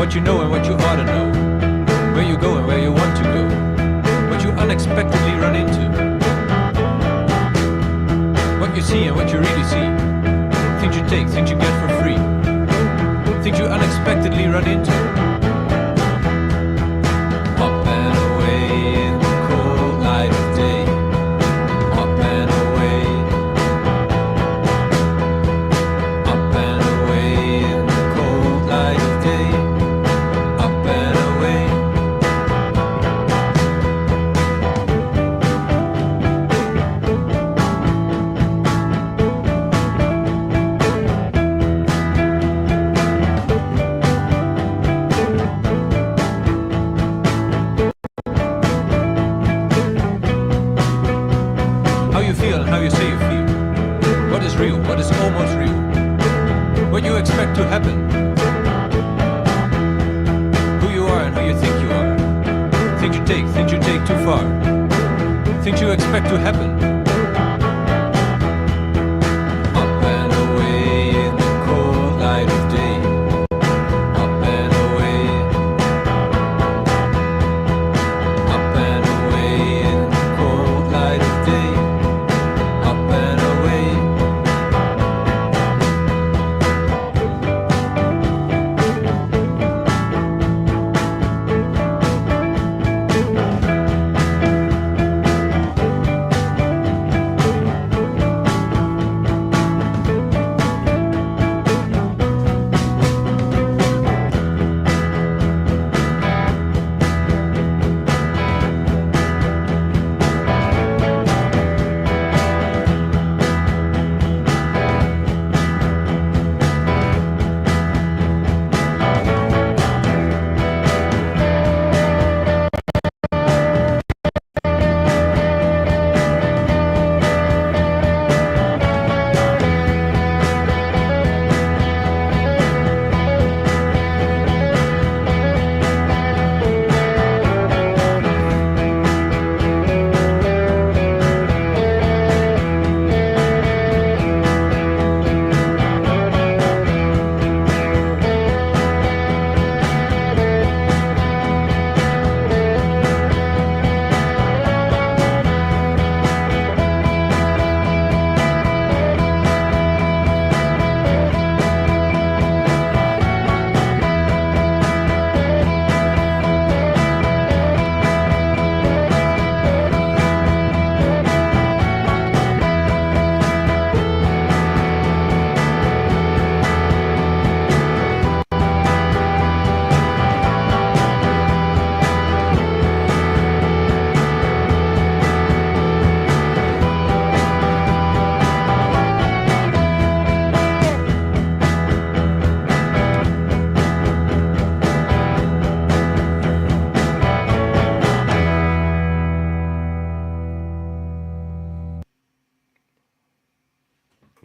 what you know and what you ought to know, where you go and where you want to go, what you unexpectedly run into, what you see and what you really see, things you take, things you get for free, things you unexpectedly run into. Up and away in the cold light of day. Up and away. Up and away in the cold light of day. Up and away. How you feel and how you say you feel. What is real, what is almost real. What you expect to happen. Who you are and who you think you are. Things you take too far. Things you expect to happen. Up and away in the cold light of day. Up and away. Up and away in the cold light of day. Up and away.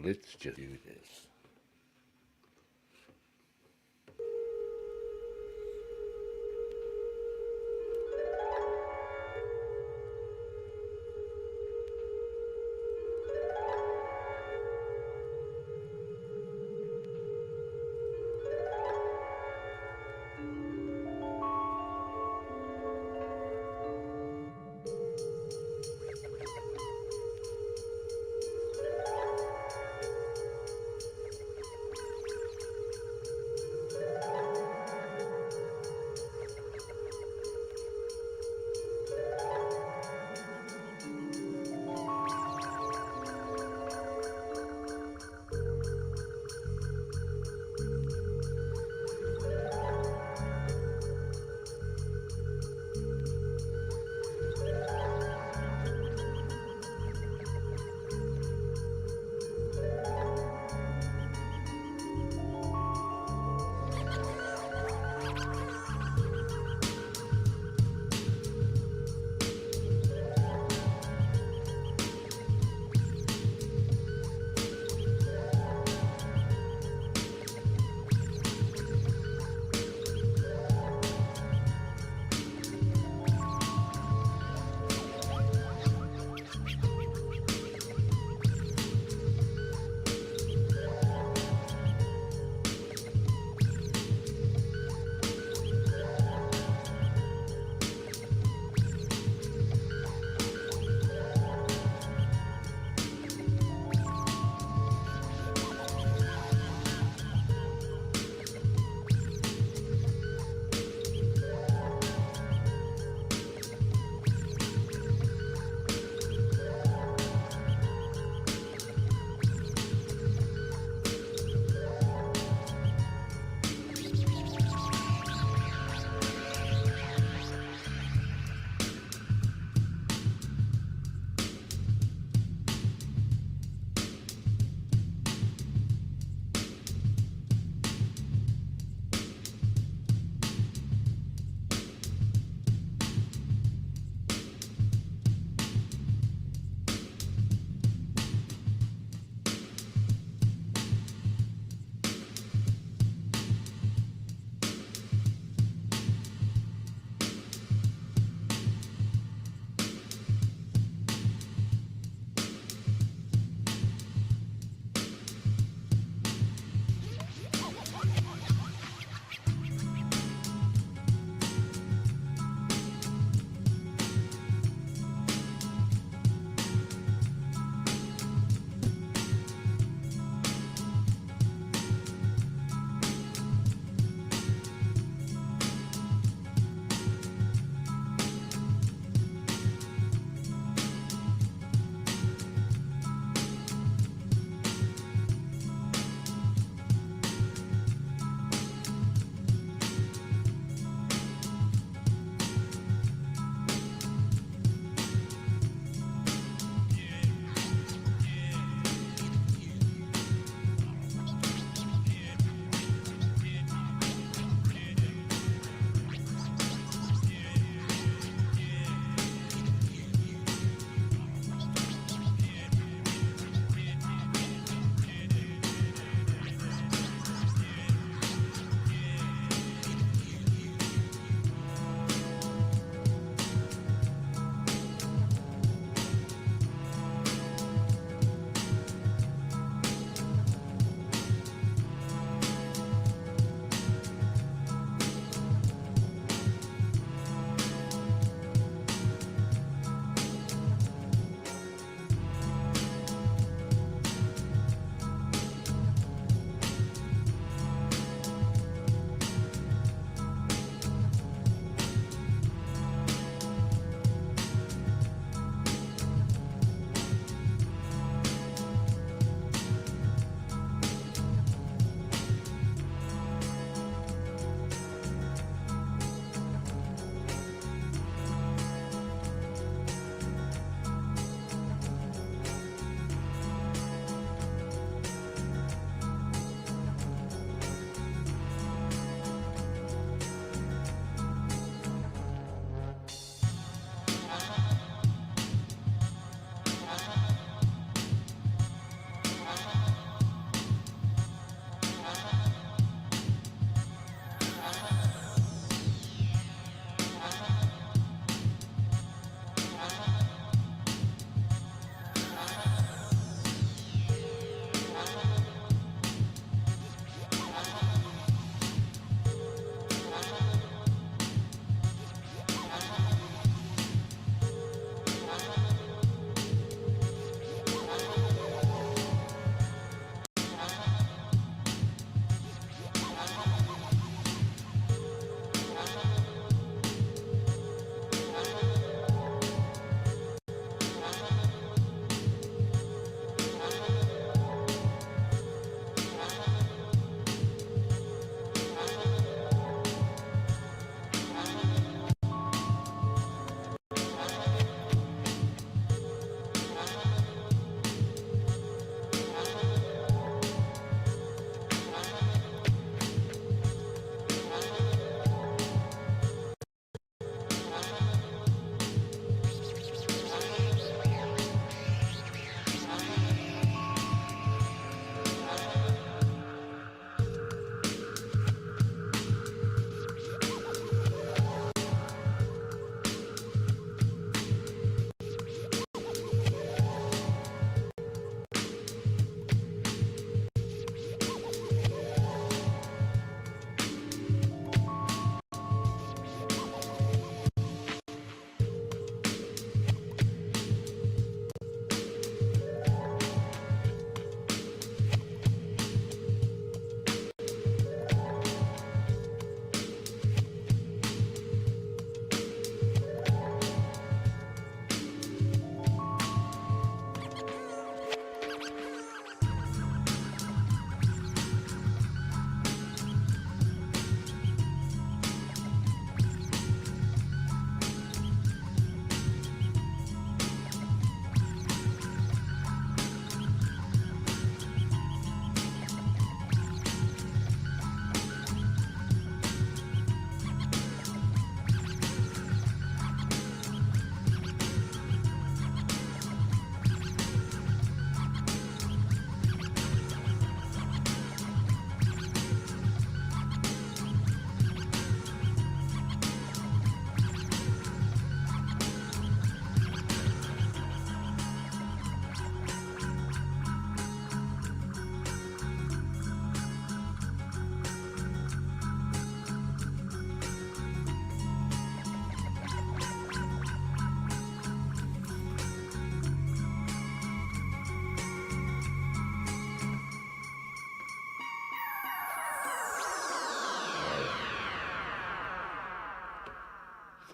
Let's just do this.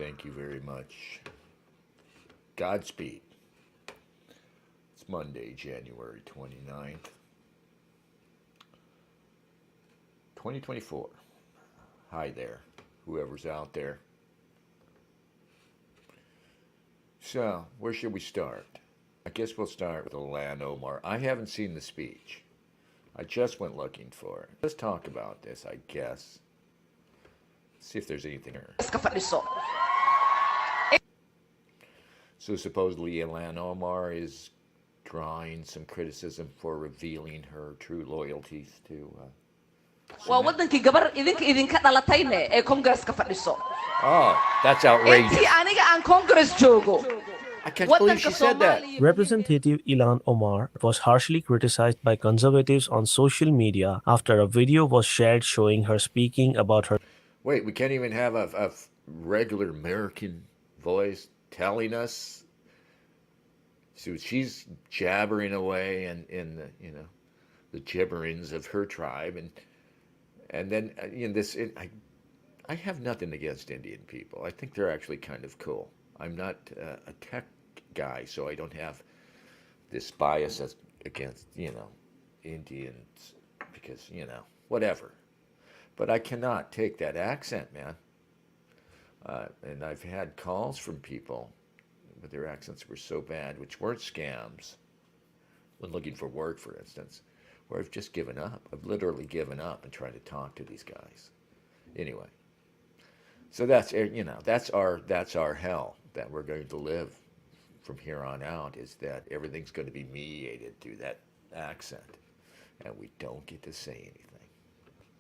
Thank you very much. Godspeed. It's Monday, January 29th, 2024. Hi there, whoever's out there. So, where should we start? I guess we'll start with Ilhan Omar. I haven't seen the speech. I just went looking for it. Let's talk about this, I guess. See if there's anything here. So supposedly Ilhan Omar is drawing some criticism for revealing her true loyalties to waa wadankii gabar idinka dhalatayne ee Congress-ka fadhiso. Oh, that's outrageous. Intii aniga aan Congress joogo. I can't believe she said that. Representative Ilhan Omar was harshly criticized by conservatives on social media after a video was shared showing her speaking about her. Wait, we can't even have a regular American voice telling us. So she's jabbering away in the, you know, the gibberings of her tribe, and then I have nothing against Indian people. I think they're actually kind of cool. I'm not a tech guy, so I don't have this bias against, you know, Indians because, you know, whatever. But I cannot take that accent, man. And I've had calls from people, but their accents were so bad, which weren't scams, when looking for work, for instance, where I've just given up. I've literally given up and tried to talk to these guys. Anyway, so that's, you know, that's our hell that we're going to live from here on out, is that everything's going to be mediated through that accent, and we don't get to say anything.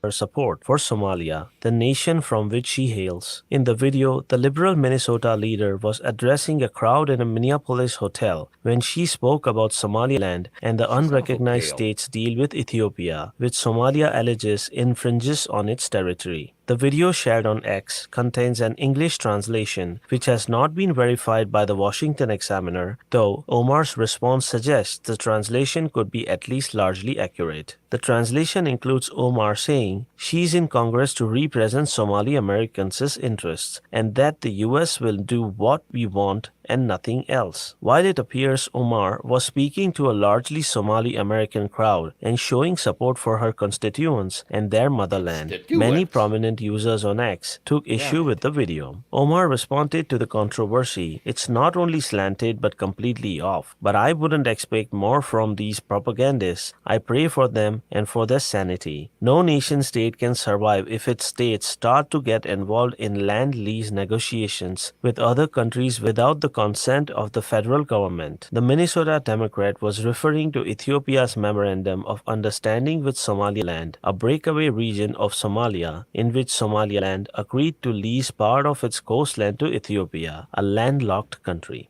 Her support for Somalia, the nation from which she hails. In the video, the liberal Minnesota leader was addressing a crowd in a Minneapolis hotel when she spoke about Somaliland and the unrecognized state's deal with Ethiopia, which Somalia alleges infringes on its territory. The video shared on X contains an English translation which has not been verified by the Washington Examiner, though Omar's response suggests the translation could be at least largely accurate. The translation includes Omar saying she's in Congress to represent Somali Americans' interests and that the US will do what we want and nothing else. While it appears Omar was speaking to a largely Somali American crowd and showing support for her constituents and their motherland, many prominent users on X took issue with the video. Omar responded to the controversy. It's not only slanted but completely off. But I wouldn't expect more from these propagandists. I pray for them and for their sanity. No nation state can survive if its states start to get involved in land lease negotiations with other countries without the consent of the federal government. The Minnesota Democrat was referring to Ethiopia's Memorandum of Understanding with Somaliland, a breakaway region of Somalia in which Somaliland agreed to lease part of its coastland to Ethiopia, a landlocked country.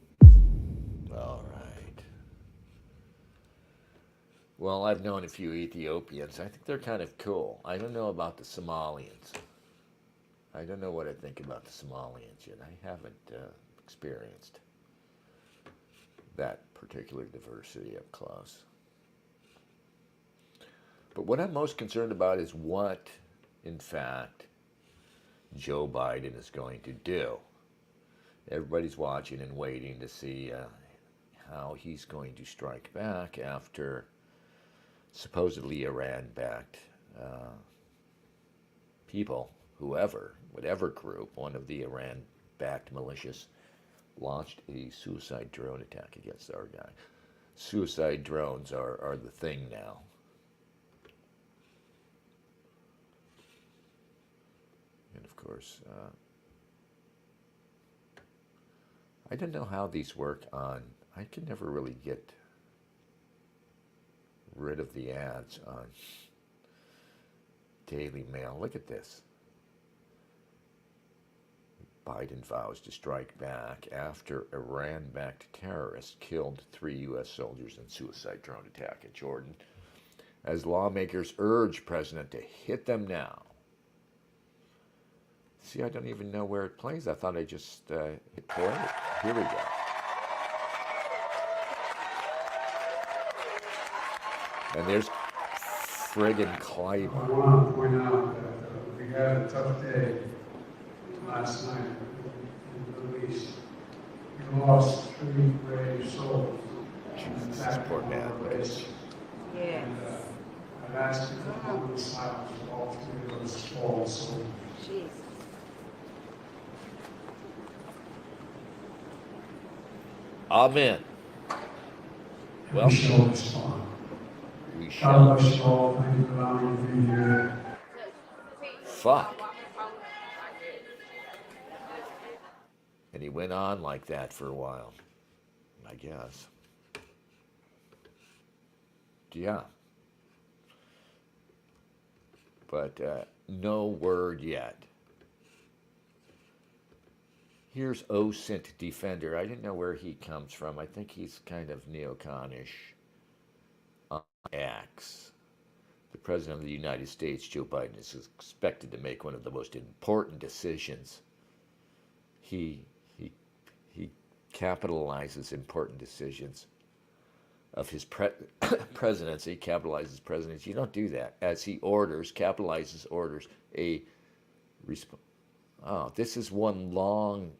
All right. Well, I've known a few Ethiopians. I think they're kind of cool. I don't know about the Somalians. I don't know what I think about the Somalians yet. I haven't experienced that particular diversity up close. But what I'm most concerned about is what, in fact, Joe Biden is going to do. Everybody's watching and waiting to see how he's going to strike back after supposedly Iran-backed people, whoever, whatever group, one of the Iran-backed militias, launched a suicide drone attack against our guy. Suicide drones are the thing now. And of course, I don't know how these work on, I can never really get rid of the ads on Daily Mail. Look at this. Biden vows to strike back after Iran-backed terrorists killed 3 U.S. soldiers in suicide drone attack in Jordan, as lawmakers urge President to hit them now. See, I don't even know where it plays. I thought I just hit play. Here we go. And there's friggin' Clyburn. I want to point out that we had a tough day last night. lost three brave souls. Jesus, this poor man, look at this. Yes. I've asked you to hold the silence of all three of those fallen souls. Jesus. Amen. Well, We shall respond. we God shall. bless you all. Thank you for allowing me to be here. Fuck. And he went on like that for a while, I guess. Yeah. But no word yet. Here's OSINT Defender. I didn't know where he comes from. I think he's kind of neoconish. X. The President of the United States, Joe Biden, is expected to make one of the most important decisions. He capitalizes important decisions of his presidency, capitalizes presidency. You don't do that. As he orders, capitalizes orders, oh, this is one long,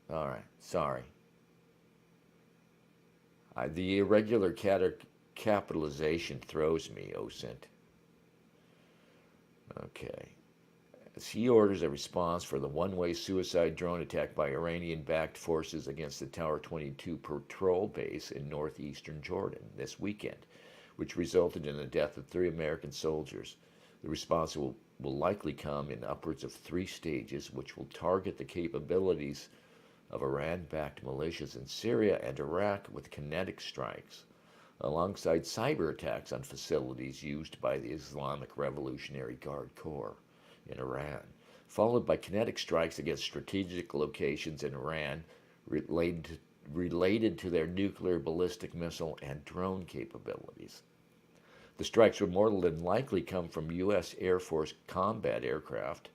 all right, sorry. The irregular capitalization throws me, OSINT. Okay. As he orders a response for the one-way suicide drone attack by Iranian-backed forces against the Tower 22 patrol base in northeastern Jordan this weekend, which resulted in the death of 3 American soldiers. The response will likely come in upwards of 3 stages, which will target the capabilities of Iran-backed militias in Syria and Iraq with kinetic strikes, alongside cyber attacks on facilities used by the Islamic Revolutionary Guard Corps in Iran, followed by kinetic strikes against strategic locations in Iran related to their nuclear, ballistic missile, and drone capabilities. The strikes would more than likely come from U.S. Air Force combat aircraft.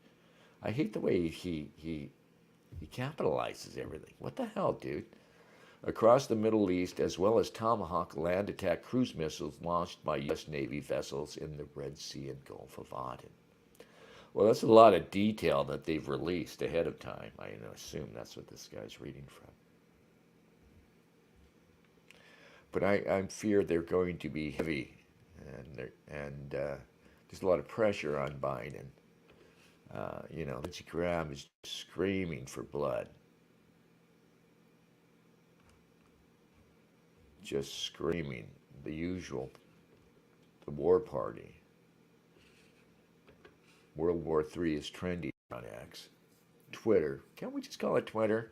I hate the way he capitalizes everything. What the hell, dude? Across the Middle East, as well as Tomahawk land attack cruise missiles launched by U.S. Navy vessels in the Red Sea and Gulf of Aden. Well, that's a lot of detail that they've released ahead of time. I assume that's what this guy's reading from. But I fear they're going to be heavy, and there's a lot of pressure on Biden. Lindsey Graham is screaming for blood. Just screaming, the usual, the war party. World War III is trendy on X. Twitter. Can't we just call it Twitter?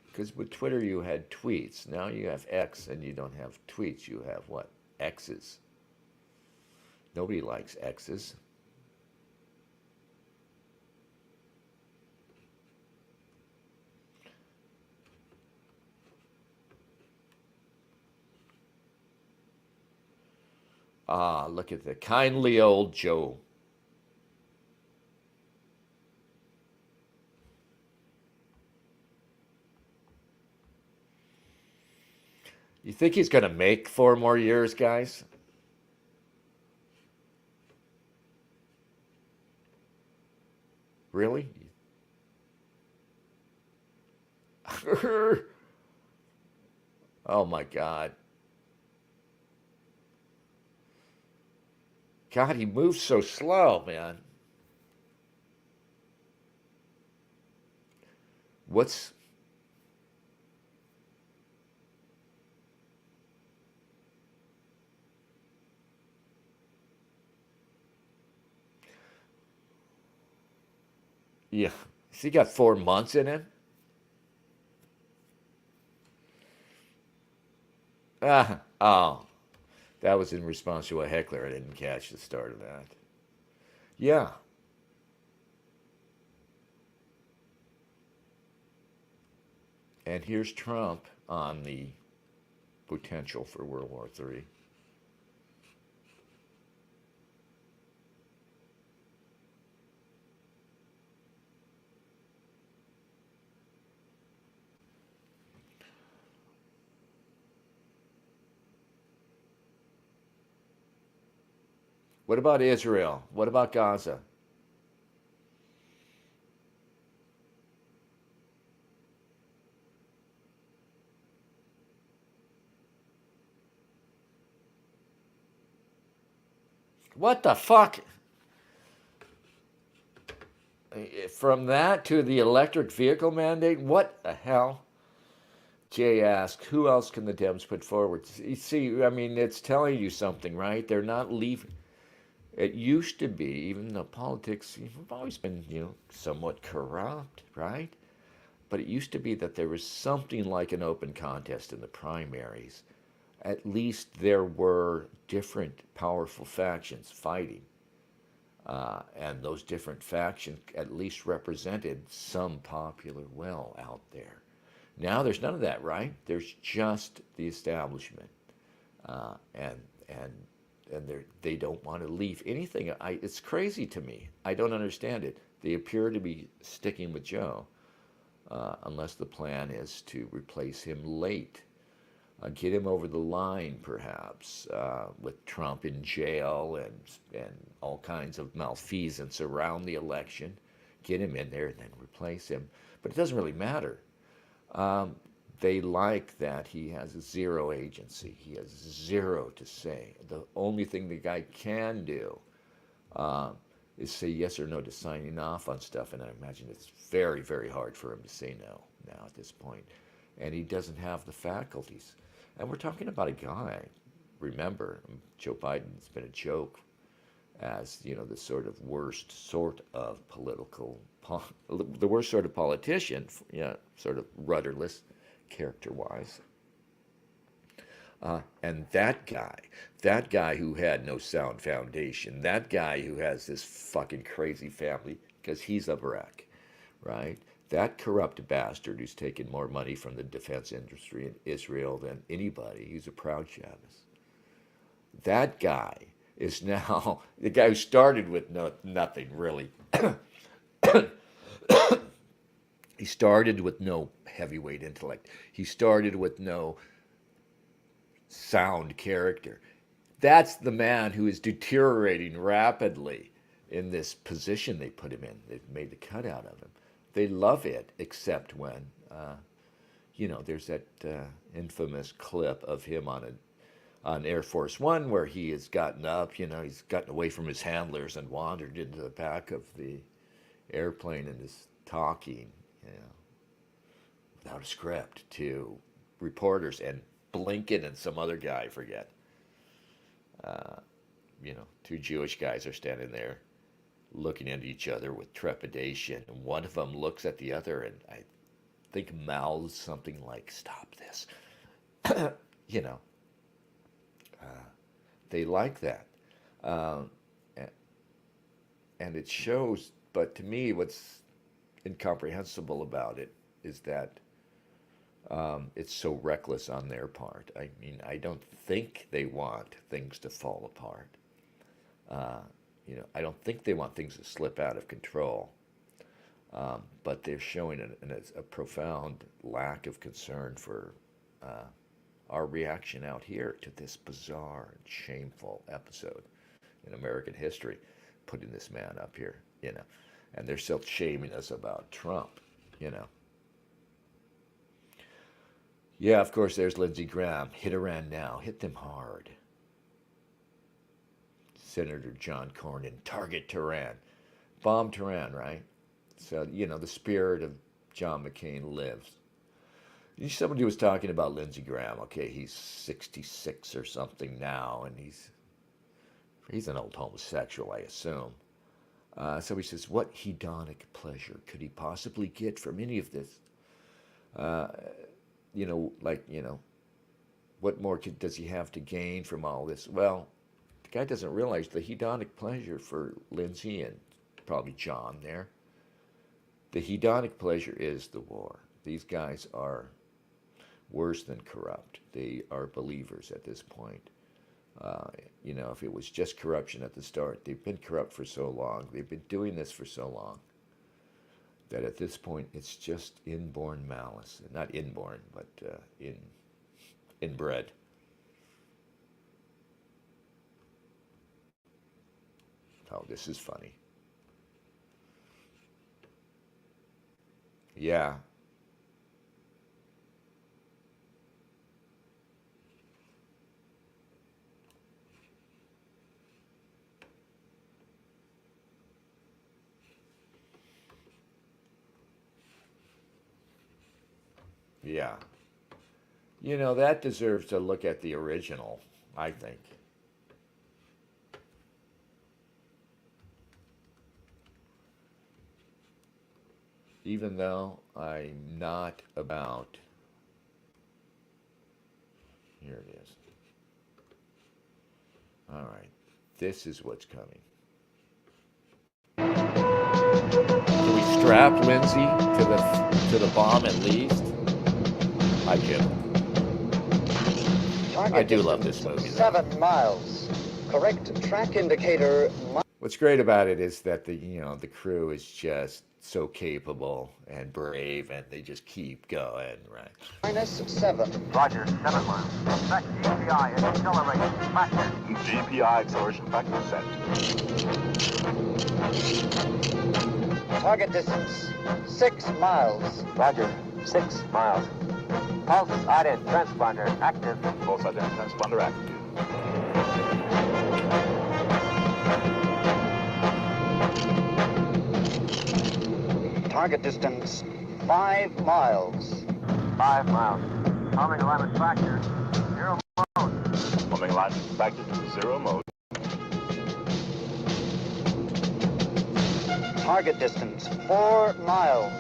Because with Twitter you had tweets. Now you have X and you don't have tweets. You have what? X's. Nobody likes X's. Ah, look at the kindly old Joe. You think he's going to make 4 more years, guys? Really? Oh my God. God, he moves so slow, man. What's... Yeah. Has he got 4 months in him? Oh. That was in response to a heckler. I didn't catch the start of that. Yeah. And here's Trump on the potential for World War III. What about Israel? What about Gaza? What the fuck? From that to the electric vehicle mandate, what the hell? Jay asked, who else can the Dems put forward? You see, I mean, it's telling you something, right? They're not leaving. It used to be, even though politics, have always been, somewhat corrupt, right? But it used to be that there was something like an open contest in the primaries. At least there were different powerful factions fighting. And those different factions at least represented some popular will out there. Now there's none of that, right? There's just the establishment, and they don't want to leave anything. It's crazy to me. I don't understand it. They appear to be sticking with Joe, unless the plan is to replace him late, get him over the line, perhaps, with Trump in jail and all kinds of malfeasance around the election. Get him in there and then replace him. But it doesn't really matter. They like that he has zero agency. He has zero to say. The only thing the guy can do is say yes or no to signing off on stuff, and I imagine it's very, very hard for him to say no now at this point. And he doesn't have the faculties. And we're talking about a guy, remember, Joe Biden's been a joke as, the sort of worst sort of the worst sort of politician, sort of rudderless, character-wise. And that guy who had no sound foundation, that guy who has this fucking crazy family, because he's a wreck, right? That corrupt bastard who's taken more money from the defense industry in Israel than anybody, he's a proud Chavez. That guy is now the guy who started with nothing, really. He started with no heavyweight intellect. He started with no sound character. That's the man who is deteriorating rapidly in this position they put him in. They've made the cut out of him. They love it, except when, there's that infamous clip of him on Air Force One where he has gotten up, he's gotten away from his handlers and wandered into the back of the airplane and is talking, without a script to reporters, and Blinken and some other guy, I forget. Two Jewish guys are standing there looking at each other with trepidation, and one of them looks at the other and I think mouths something like, "Stop this." They like that. And it shows, but to me what's incomprehensible about it is that it's so reckless on their part. I mean, I don't think they want things to fall apart. I don't think they want things to slip out of control. But they're showing a profound lack of concern for our reaction out here to this bizarre and shameful episode in American history, putting this man up here, and they're still shaming us about Trump, Yeah, of course, there's Lindsey Graham. Hit Iran now. Hit them hard. Senator John Cornyn, target Tehran. Bomb Tehran, right? So, the spirit of John McCain lives. Somebody was talking about Lindsey Graham. Okay, he's 66 or something now, and he's an old homosexual, I assume. So he says, what hedonic pleasure could he possibly get from any of this? What more does he have to gain from all this? Well, the guy doesn't realize the hedonic pleasure for Lindsey and probably John there. The hedonic pleasure is the war. These guys are worse than corrupt. They are believers at this point. If it was just corruption at the start, they've been corrupt for so long. They've been doing this for so long that at this point it's just inborn malice. Not inborn, but inbred. Oh, this is funny. Yeah. Yeah. You know, that deserves to look at the original, I think. Even though I'm not about. Here it is. All right. This is what's coming. Can we strap Lindsay to the bomb at least? I do. I do love this movie. 7 miles. Correct track indicator. What's great about it is that the crew is just so capable and brave, and they just keep going, right? -7. Roger, 7 miles. Expect GPI acceleration factor. GPI acceleration factor set. Target distance 6 miles. Roger, 6 miles. Pulse ident transponder active. Pulse ident transponder active. Target distance 5 miles. 5 miles. Homing alignment factor 0 mode. Homing alignment factor to 0 mode. Target distance 4 miles.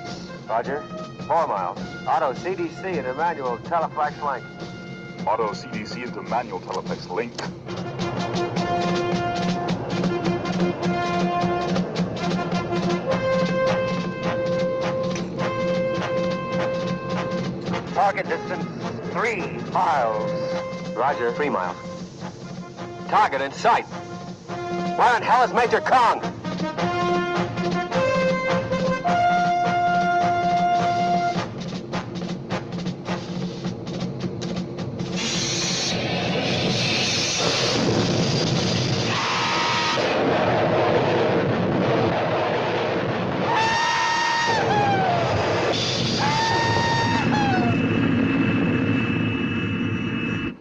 Roger, 4 miles. Auto CDC into manual teleflex link. Auto CDC into manual teleflex link. Target distance 3 miles. Roger, 3 miles. Target in sight. Where in hell is Major Kong?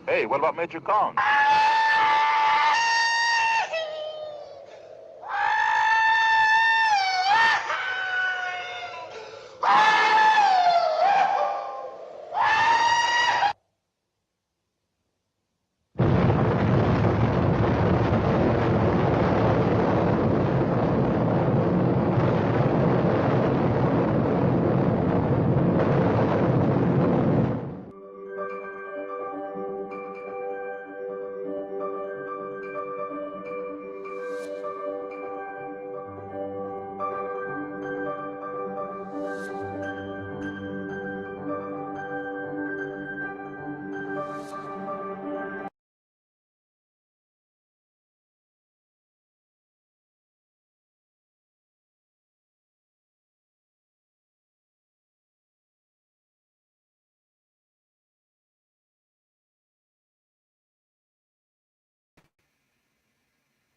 Hey, what about Major Kong?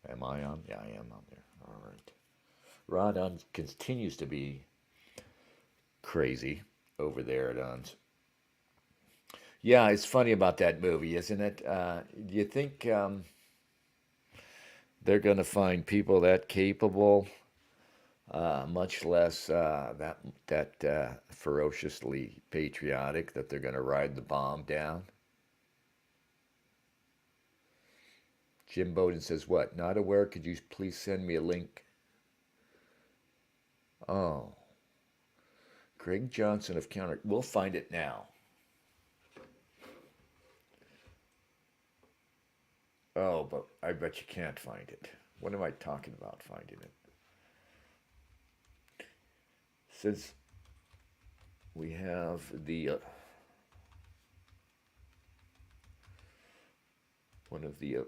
Am I on? Yeah, I am on there. All right. Rod continues to be crazy over there at Uns. Yeah, it's funny about that movie, isn't it? Do you think they're going to find people that capable, much less that ferociously patriotic, that they're going to ride the bomb down? Jim Bowden says, what? Not aware? Could you please send me a link? Oh. Greg Johnson of Counter. We'll find it now. Oh, but I bet you can't find it. What am I talking about finding it? Since we have the one of the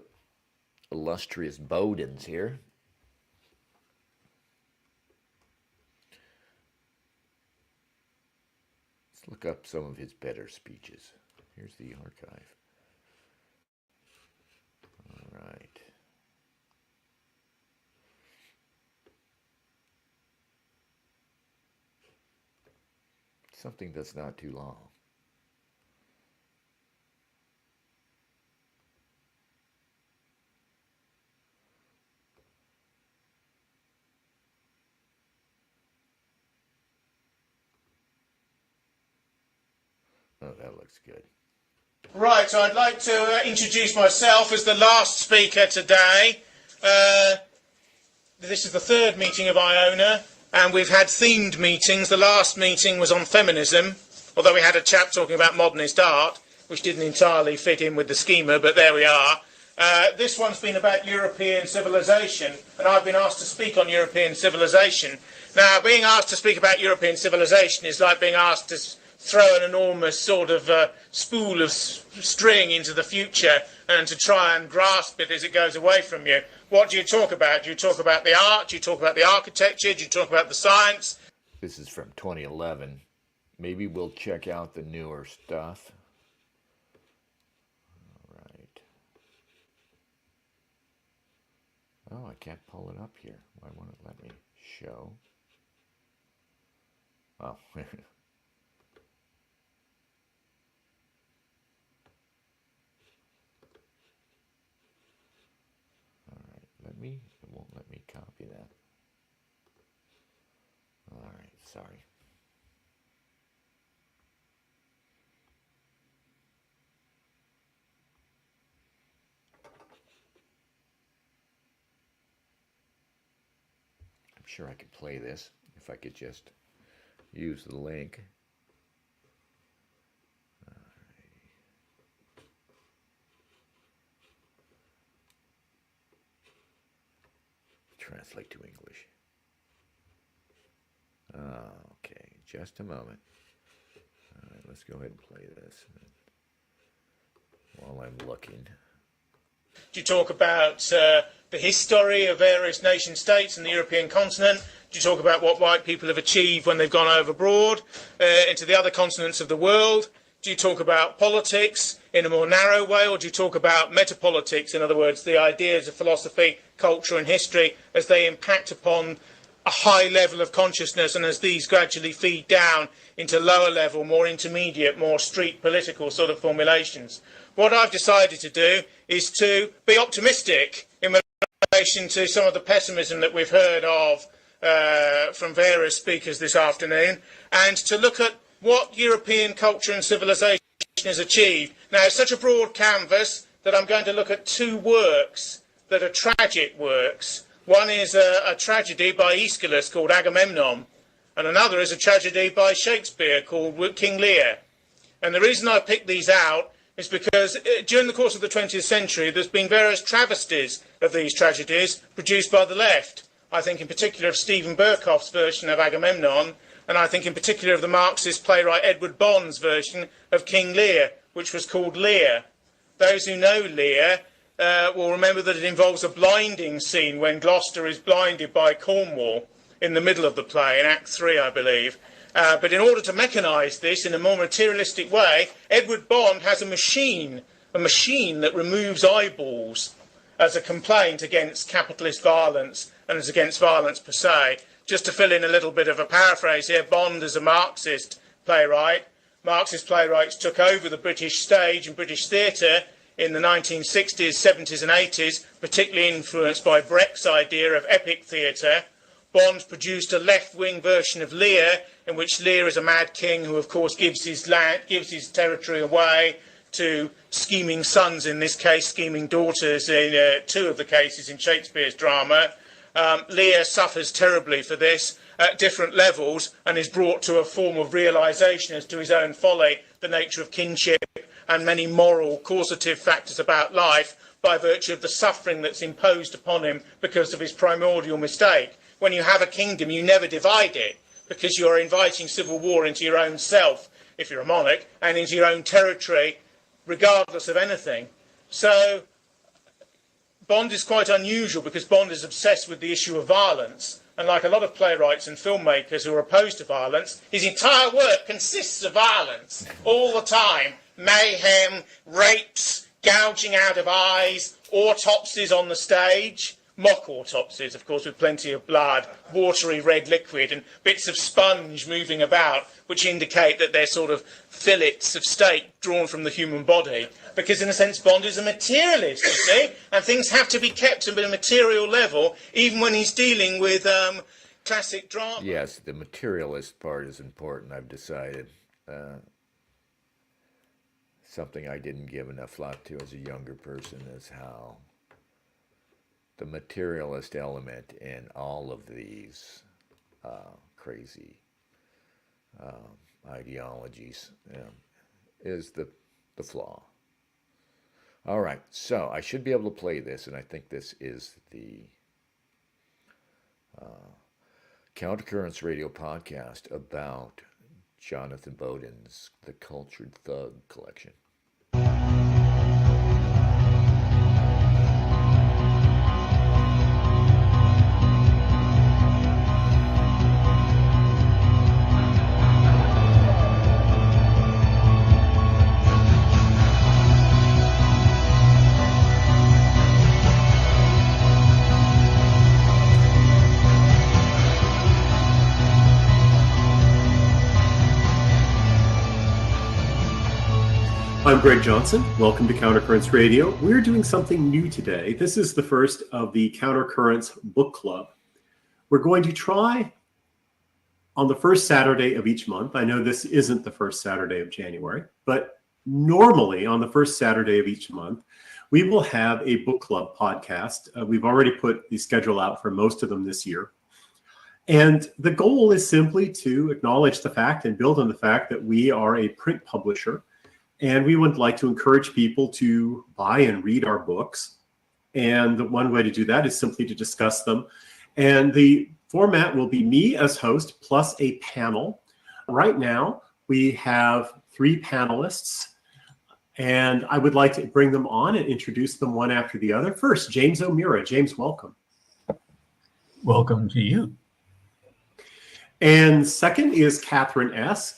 illustrious Bowdens here. Let's look up some of his better speeches. Here's the archive. All right. Something that's not too long. looks good. Right, so I'd like to introduce myself as the last speaker today. This is the third meeting of Iona, and we've had themed meetings. The last meeting was on feminism, although we had a chap talking about modernist art, which didn't entirely fit in with the schema, but there we are. This one's been about European civilization, and I've been asked to speak on European civilization. Now, being asked to speak about European civilization is like being asked to throw an enormous sort of spool of string into the future and to try and grasp it as it goes away from you. What do you talk about? Do you talk about the art? Do you talk about the architecture? Do you talk about the science? This is from 2011. Maybe we'll check out the newer stuff. All right. Oh, I can't pull it up here. Why won't it let me show? Oh. It won't let me copy that. All right, sorry. I'm sure I could play this if I could just use the link. Translate to English. Okay, just a moment. All right, let's go ahead and play this while I'm looking. Do you talk about the history of various nation states and the European continent? Do you talk about what white people have achieved when they've gone overboard into the other continents of the world? Do you talk about politics in a more narrow way, or do you talk about metapolitics, in other words, the ideas of philosophy, culture and history as they impact upon a high level of consciousness and as these gradually feed down into lower level, more intermediate, more street political sort of formulations? What I've decided to do is to be optimistic in relation to some of the pessimism that we've heard of from various speakers this afternoon, and to look at what European culture and civilization has achieved. Now, it's such a broad canvas that I'm going to look at two works that are tragic works. One is a tragedy by Aeschylus called Agamemnon, and another is a tragedy by Shakespeare called King Lear. And the reason I picked these out is because during the course of the 20th century there's been various travesties of these tragedies produced by the left. I think in particular of Stephen Berkoff's version of Agamemnon, and I think in particular of the Marxist playwright Edward Bond's version of King Lear, which was called Lear. Those who know Lear will remember that it involves a blinding scene when Gloucester is blinded by Cornwall in the middle of the play, in Act 3, I believe. But in order to mechanise this in a more materialistic way, Edward Bond has a machine that removes eyeballs as a complaint against capitalist violence and as against violence per se. Just to fill in a little bit of a paraphrase here, Bond is a Marxist playwright. Marxist playwrights took over the British stage and British theatre in the 1960s, 70s and 80s, particularly influenced by Brecht's idea of epic theatre. Bond produced a left-wing version of Lear, in which Lear is a mad king who, of course, gives his land, gives his territory away to scheming sons, in this case, scheming daughters in two of the cases in Shakespeare's drama. Lear suffers terribly for this at different levels and is brought to a form of realisation as to his own folly, the nature of kinship and many moral causative factors about life by virtue of the suffering that's imposed upon him because of his primordial mistake. When you have a kingdom, you never divide it because you are inviting civil war into your own self, if you're a monarch, and into your own territory, regardless of anything. So Bond is quite unusual because Bond is obsessed with the issue of violence, and like a lot of playwrights and filmmakers who are opposed to violence, his entire work consists of violence all the time. Mayhem, rapes, gouging out of eyes, autopsies on the stage, mock autopsies, of course, with plenty of blood, watery red liquid and bits of sponge moving about, which indicate that they're sort of fillets of steak drawn from the human body. Because in a sense, Bond is a materialist, you see, and things have to be kept at a material level, even when he's dealing with classic drama. Yes, the materialist part is important, I've decided. something I didn't give enough thought to as a younger person is how the materialist element in all of these crazy ideologies is the flaw. All right, so I should be able to play this, and I think this is the Countercurrents Radio podcast about Jonathan Bowden's The Cultured Thug collection. I'm Greg Johnson. Welcome to Countercurrents Radio. We're doing something new today. This is the first of the Countercurrents Book Club. We're going to try on the first Saturday of each month. I know this isn't the first Saturday of January, but normally on the first Saturday of each month, we will have a book club podcast. We've already put the schedule out for most of them this year. And the goal is simply to acknowledge the fact and build on the fact that we are a print publisher. And we would like to encourage people to buy and read our books. And the one way to do that is simply to discuss them. And the format will be me as host plus a panel. Right now, we have 3 panelists. And I would like to bring them on and introduce them one after the other. First, James O'Meara. James, welcome. Welcome to you. And second is Catherine S.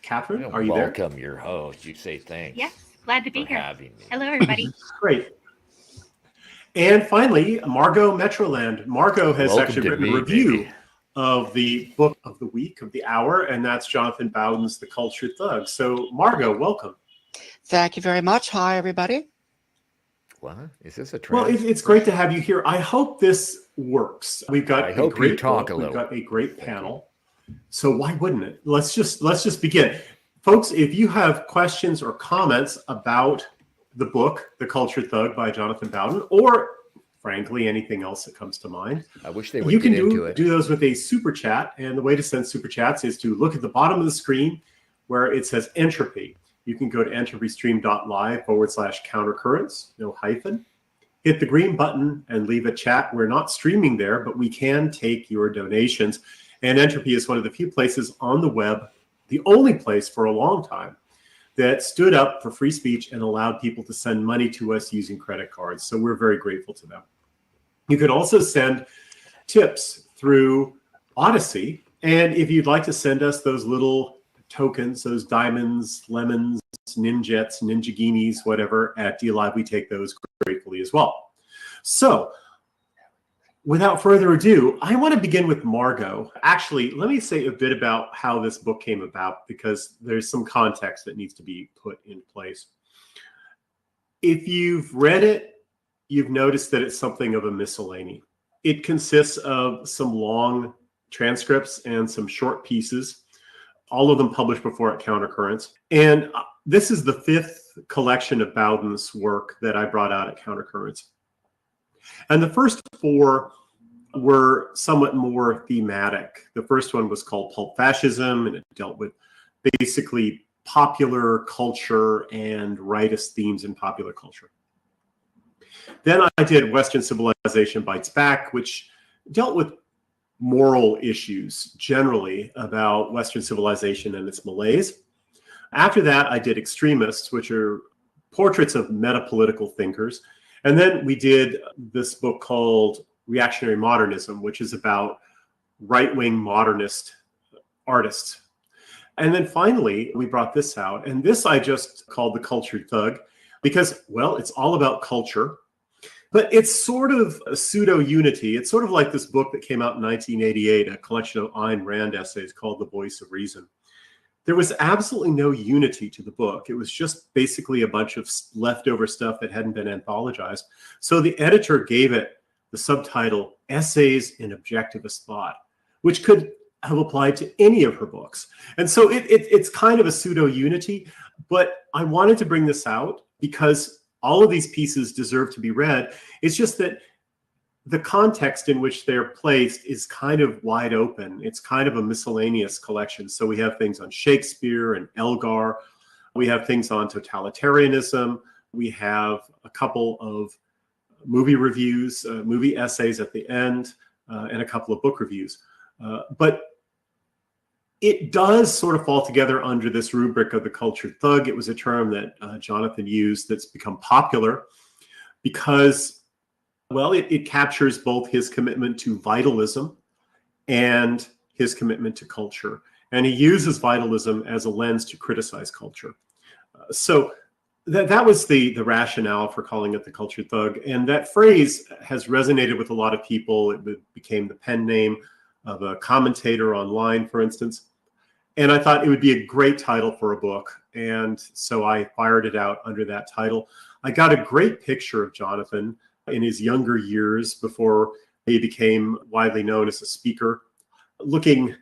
Catherine, are you there? Welcome, your host. You say thanks. Yes, glad to be here. Having me. Hello, everybody. Great. And finally, Margot Metroland. Margot has Welcome actually to written me, a review baby. of the book of the week, of the hour, and that's Jonathan Bowden's The Cultured Thug. So, Margot, welcome. Thank you very much. Hi, everybody. What? Is this a Well, it's great to have you here. I hope this works. We've got I a hope great you talk book. a little. We've got a great panel. So why wouldn't it? Let's just begin. Folks, if you have questions or comments about the book, The Cultured Thug by Jonathan Bowden, or frankly, anything else that comes to mind, I wish they would you get can into it. do those with a super chat. And the way to send super chats is to look at the bottom of the screen where it says entropy. You can go to entropystream.live/countercurrents, no hyphen. Hit the green button and leave a chat. We're not streaming there, but we can take your donations. And Entropy is one of the few places on the web, the only place for a long time, that stood up for free speech and allowed people to send money to us using credit cards. So we're very grateful to them. You can also send tips through Odyssey. And if you'd like to send us those little tokens, those diamonds, lemons, ninjets, ninjaginis, whatever, at DLive, we take those gratefully as well. So, without further ado, I want to begin with Margot. Actually, let me say a bit about how this book came about, because there's some context that needs to be put in place. If you've read it, you've noticed that it's something of a miscellany. It consists of some long transcripts and some short pieces, all of them published before at Countercurrents. And this is the 5th collection of Bowden's work that I brought out at Countercurrents. And the first 4 were somewhat more thematic. The first one was called Pulp Fascism, and it dealt with basically popular culture and rightist themes in popular culture. Then I did Western Civilization Bites Back, which dealt with moral issues generally about Western civilization and its malaise. After that, I did Extremists, which are portraits of metapolitical thinkers. And then we did this book called Reactionary Modernism, which is about right-wing modernist artists. And then finally, we brought this out. And this I just called The Cultured Thug because, well, it's all about culture. But it's sort of a pseudo-unity. It's sort of like this book that came out in 1988, a collection of Ayn Rand essays called The Voice of Reason. There was absolutely no unity to the book. It was just basically a bunch of leftover stuff that hadn't been anthologized. So the editor gave it the subtitle, Essays in Objectivist Thought, which could have applied to any of her books. And so it's kind of a pseudo unity, but I wanted to bring this out because all of these pieces deserve to be read. It's just that the context in which they're placed is kind of wide open. It's kind of a miscellaneous collection. So we have things on Shakespeare and Elgar. We have things on totalitarianism. We have a couple of movie reviews, movie essays at the end, and a couple of book reviews. But it does sort of fall together under this rubric of the cultured thug. It was a term that Jonathan used that's become popular because, well, it captures both his commitment to vitalism and his commitment to culture. And he uses vitalism as a lens to criticize culture. So that was the rationale for calling it the cultured thug. And that phrase has resonated with a lot of people. It became the pen name of a commentator online, for instance. And I thought it would be a great title for a book. And so I fired it out under that title. I got a great picture of Jonathan in his younger years before he became widely known as a speaker, looking,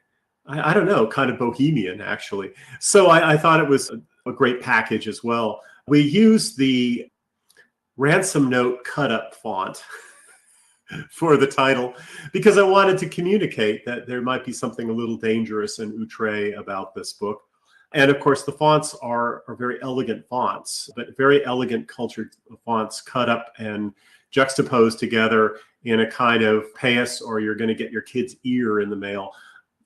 I don't know, kind of bohemian, actually. So I thought it was a great package as well. We used the Ransom Note cut-up font for the title because I wanted to communicate that there might be something a little dangerous and outre about this book. And of course, the fonts are very elegant fonts, but very elegant cultured fonts cut up and juxtaposed together in a kind of pay us or you're going to get your kid's ear in the mail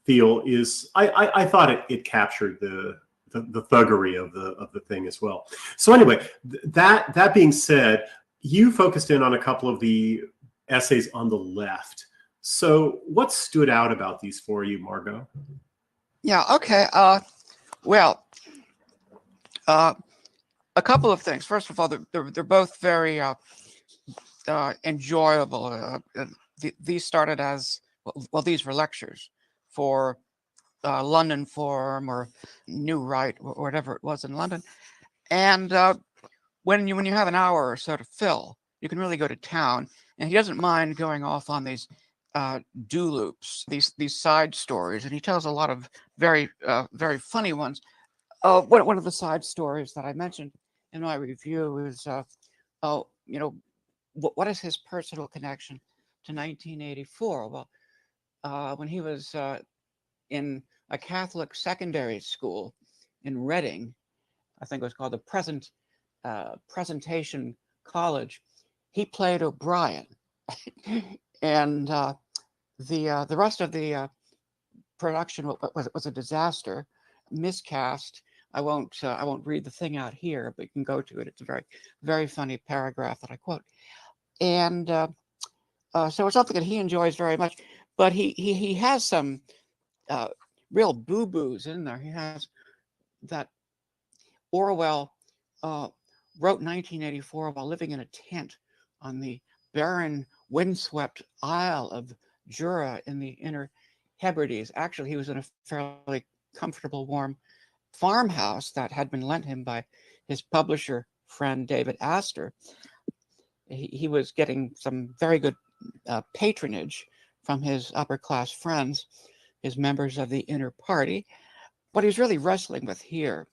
feel. Is I thought it captured the thuggery of the thing as well. So anyway, that being said, you focused in on a couple of the essays on the left. So what stood out about these for you, Margot? Yeah, okay. Well, a couple of things. First of all, they're both very enjoyable. These started as, well, these were lectures for London Forum or New Right or whatever it was in London. And when you have an hour or so to fill, you can really go to town. And he doesn't mind going off on these do loops, these side stories, and he tells a lot of very funny ones. One of the side stories that I mentioned in my review is, what is his personal connection to 1984? Well, when he was in a Catholic secondary school in Reading, I think it was called the Presentation College, he played O'Brien, and the rest of the production was a disaster, miscast. I won't read the thing out here, but you can go to it. It's a very funny paragraph that I quote, and so it's something that he enjoys very much. But he has some real boo-boos in there. He has that Orwell wrote 1984 while living in a tent on the barren, windswept Isle of Jura in the Inner Hebrides. Actually, he was in a fairly comfortable, warm farmhouse that had been lent him by his publisher friend, David Astor. He was getting some very good patronage from his upper-class friends, his members of the inner party. What he's really wrestling with here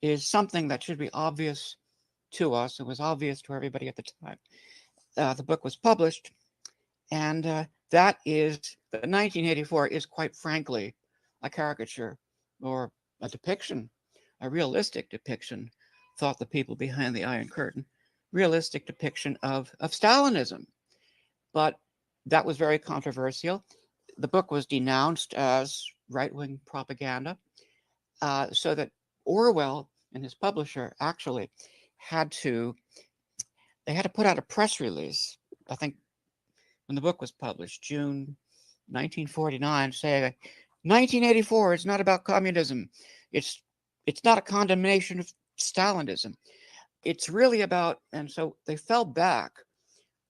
is something that should be obvious to us. It was obvious to everybody at the time. The book was published, and that is, 1984 is quite frankly a caricature or a depiction, a realistic depiction, thought the people behind the Iron Curtain, realistic depiction of Stalinism. But that was very controversial. The book was denounced as right-wing propaganda, so that Orwell and his publisher actually had to put out a press release, I think when the book was published, June 1949, saying 1984 is not about communism. It's not a condemnation of Stalinism. It's really about, and so they fell back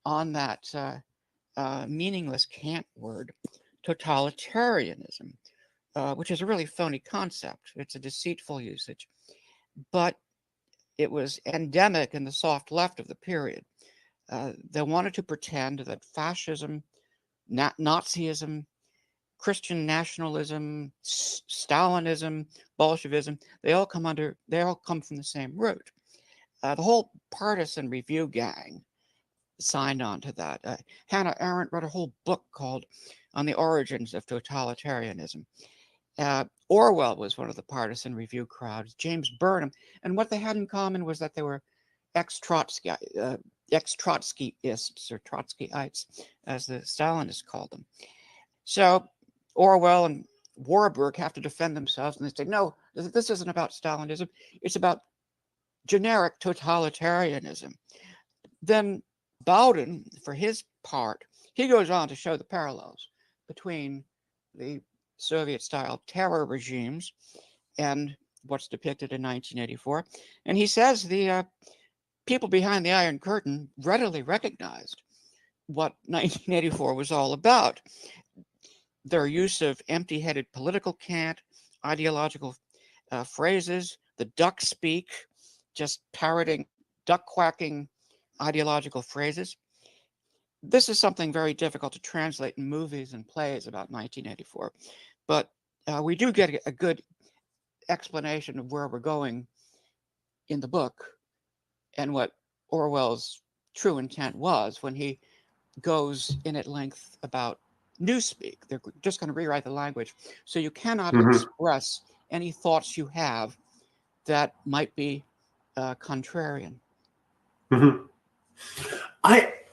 on that meaningless cant word, totalitarianism, which is a really phony concept. It's a deceitful usage, but it was endemic in the soft left of the period. They wanted to pretend that fascism, Nazism, Christian nationalism, Stalinism, Bolshevism, they all come from the same root. The whole partisan review gang signed on to that. Hannah Arendt wrote a whole book called On the Origins of Totalitarianism. Orwell was one of the partisan review crowds, James Burnham, and what they had in common was that they were ex-Trotskyists or Trotskyites, as the Stalinists called them. So Orwell and Warburg have to defend themselves, and they say, no, this isn't about Stalinism, it's about generic totalitarianism. Then Bowden, for his part, he goes on to show the parallels between the Soviet-style terror regimes and what's depicted in 1984. And he says the people behind the Iron Curtain readily recognized what 1984 was all about. Their use of empty-headed political cant, ideological phrases, the duck speak, just parroting, duck-quacking ideological phrases. This is something very difficult to translate in movies and plays about 1984, but we do get a good explanation of where we're going in the book and what Orwell's true intent was when he goes in at length about newspeak. They're just going to rewrite the language, so you cannot express any thoughts you have that might be contrarian.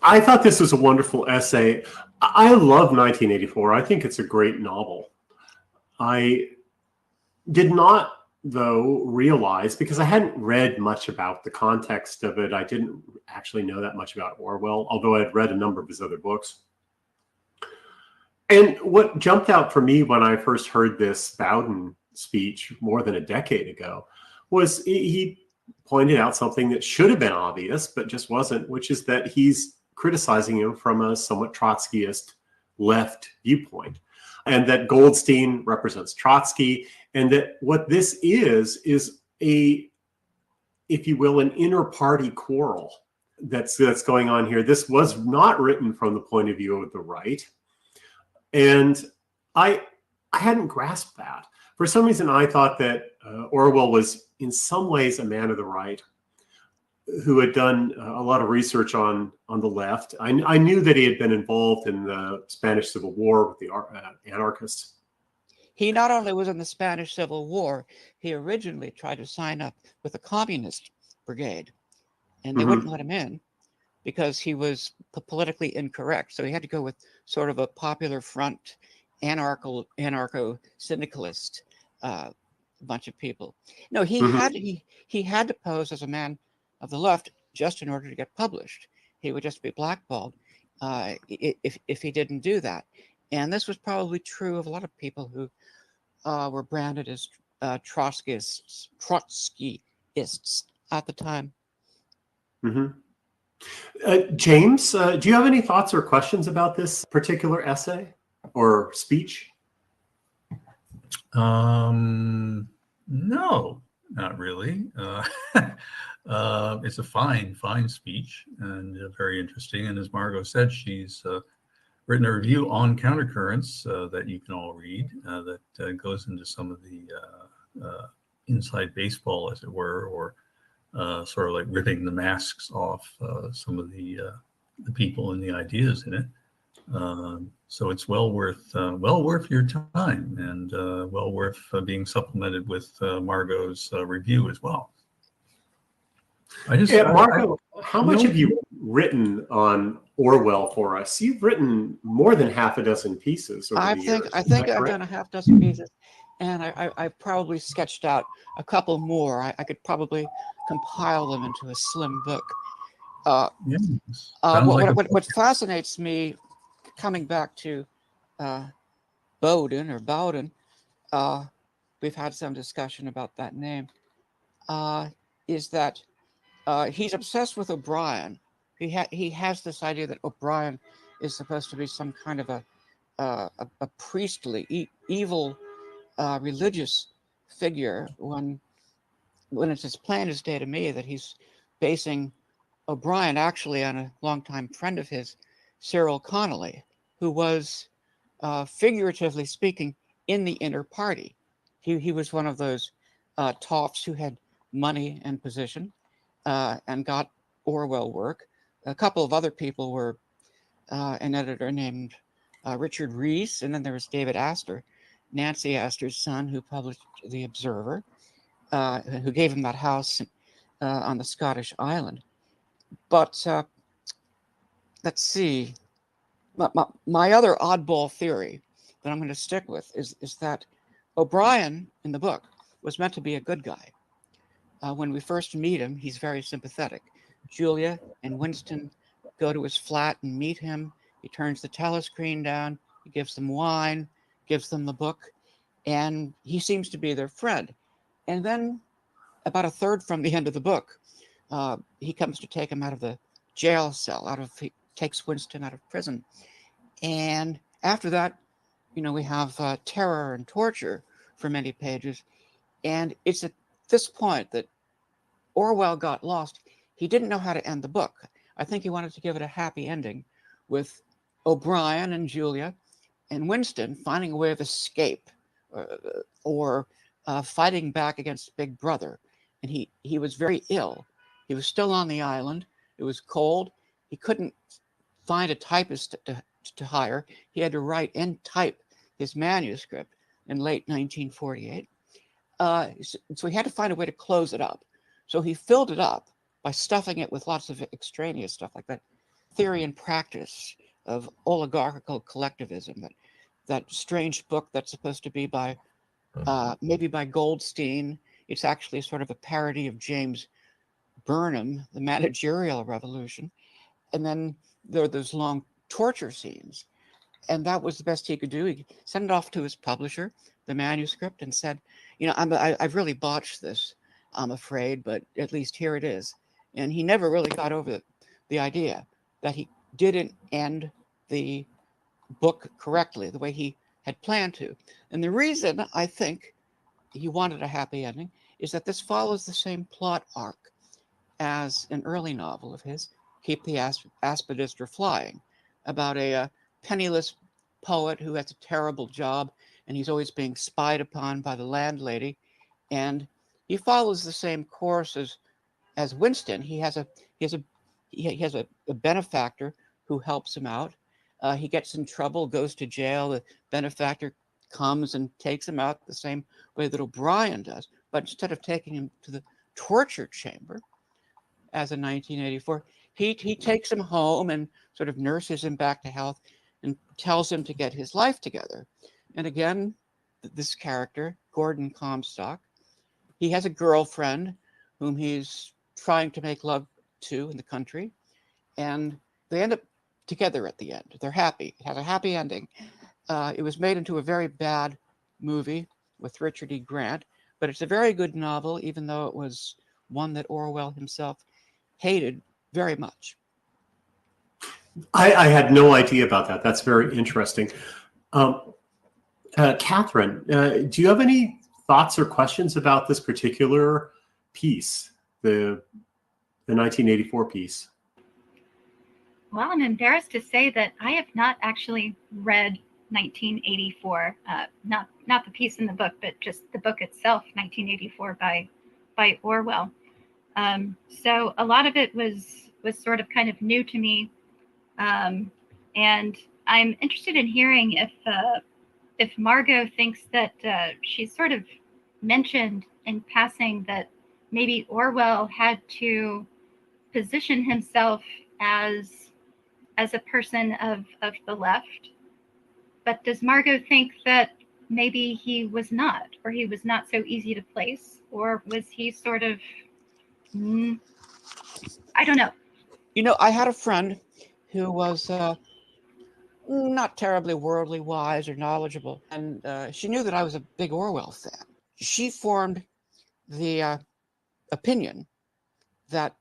I thought this was a wonderful essay. I love 1984. I think it's a great novel. I did not, though, realize, because I hadn't read much about the context of it, I didn't actually know that much about Orwell, although I'd read a number of his other books. And what jumped out for me when I first heard this Bowden speech more than a decade ago was he pointed out something that should have been obvious, but just wasn't, which is that he's criticizing him from a somewhat Trotskyist left viewpoint, and that Goldstein represents Trotsky, and that what this is a, if you will, an inter-party quarrel that's going on here. This was not written from the point of view of the right, and I hadn't grasped that. For some reason, I thought that Orwell was in some ways a man of the right who had done a lot of research on the left. I knew that he had been involved in the Spanish Civil War with the anarchists. He not only was in the Spanish Civil War, he originally tried to sign up with the Communist Brigade, and they wouldn't let him in because he was politically incorrect. So he had to go with sort of a Popular Front, anarcho-syndicalist bunch of people. No, he had to pose as a man of the left just in order to get published. He would just be blackballed if he didn't do that. And this was probably true of a lot of people who were branded as Trotskyists at the time. James, do you have any thoughts or questions about this particular essay or speech? No, not really. It's a fine speech and very interesting. And as Margot said, she's written a review on Countercurrents that you can all read that goes into some of the inside baseball, as it were, or sort of like ripping the masks off some of the people and the ideas in it. So it's well worth your time, and well worth being supplemented with Margot's review as well. Margot, how much have you written on Orwell for us? You've written more than half a dozen pieces over the years. I think I've done a half dozen pieces, and I probably sketched out a couple more. I could probably compile them into a slim book. What fascinates me, coming back to Bowden, we've had some discussion about that name, is that he's obsessed with O'Brien. He has this idea that O'Brien is supposed to be some kind of a priestly, evil, religious figure, when it's as plain as day to me that he's basing O'Brien actually on a longtime friend of his, Cyril Connolly, who was figuratively speaking, in the inner party. He was one of those toffs who had money and position and got Orwell work. A couple of other people were an editor named Richard Rees, and then there was David Astor, Nancy Astor's son, who published The Observer, who gave him that house on the Scottish island. But let's see. My other oddball theory that I'm going to stick with is that O'Brien in the book was meant to be a good guy. When we first meet him, he's very sympathetic. Julia and Winston go to his flat and meet him. He turns the telescreen down. He gives them wine, gives them the book, and he seems to be their friend. And then about a third from the end of the book, he comes to take him out of the jail cell, he takes Winston out of prison. And after that, we have terror and torture for many pages. And it's at this point that Orwell got lost. He didn't know how to end the book. I think he wanted to give it a happy ending with O'Brien and Julia and Winston finding a way of escape or fighting back against Big Brother. And he was very ill. He was still on the island. It was cold. He couldn't find a typist to hire. He had to write and type his manuscript in late 1948. So he had to find a way to close it up. So he filled it up by stuffing it with lots of extraneous stuff like that theory and practice of oligarchical collectivism, that strange book that's supposed to be by maybe by Goldstein. It's actually sort of a parody of James Burnham, The Managerial Revolution. And then there are those long torture scenes. And that was the best he could do. He sent it off to his publisher, the manuscript, and said, I've really botched this, I'm afraid, but at least here it is. And he never really got over the idea that he didn't end the book correctly, the way he had planned to. And the reason I think he wanted a happy ending is that this follows the same plot arc as an early novel of his, Keep the Aspidistra Flying, about a penniless poet who has a terrible job and he's always being spied upon by the landlady. And he follows the same course as Winston. He has a benefactor who helps him out. He gets in trouble, goes to jail. The benefactor comes and takes him out the same way that O'Brien does. But instead of taking him to the torture chamber, as in 1984, he takes him home and sort of nurses him back to health and tells him to get his life together. And again, this character, Gordon Comstock, he has a girlfriend whom he's trying to make love to in the country. And they end up together at the end. They're happy. It has a happy ending. It was made into a very bad movie with Richard E. Grant, but it's a very good novel, even though it was one that Orwell himself hated very much. I had no idea about that. That's very interesting. Catherine, do you have any thoughts or questions about this particular piece, the 1984 piece? Well, I'm embarrassed to say that I have not actually read 1984, not the piece in the book, but just the book itself, 1984 by Orwell. So a lot of it was sort of kind of new to me, and I'm interested in hearing if Margot thinks that she's sort of mentioned in passing that maybe Orwell had to position himself as a person of the left. But does Margot think that maybe he was not, or he was not so easy to place, or was he sort of, I don't know. I had a friend who was not terribly worldly wise or knowledgeable, and she knew that I was a big Orwell fan. She formed the opinion that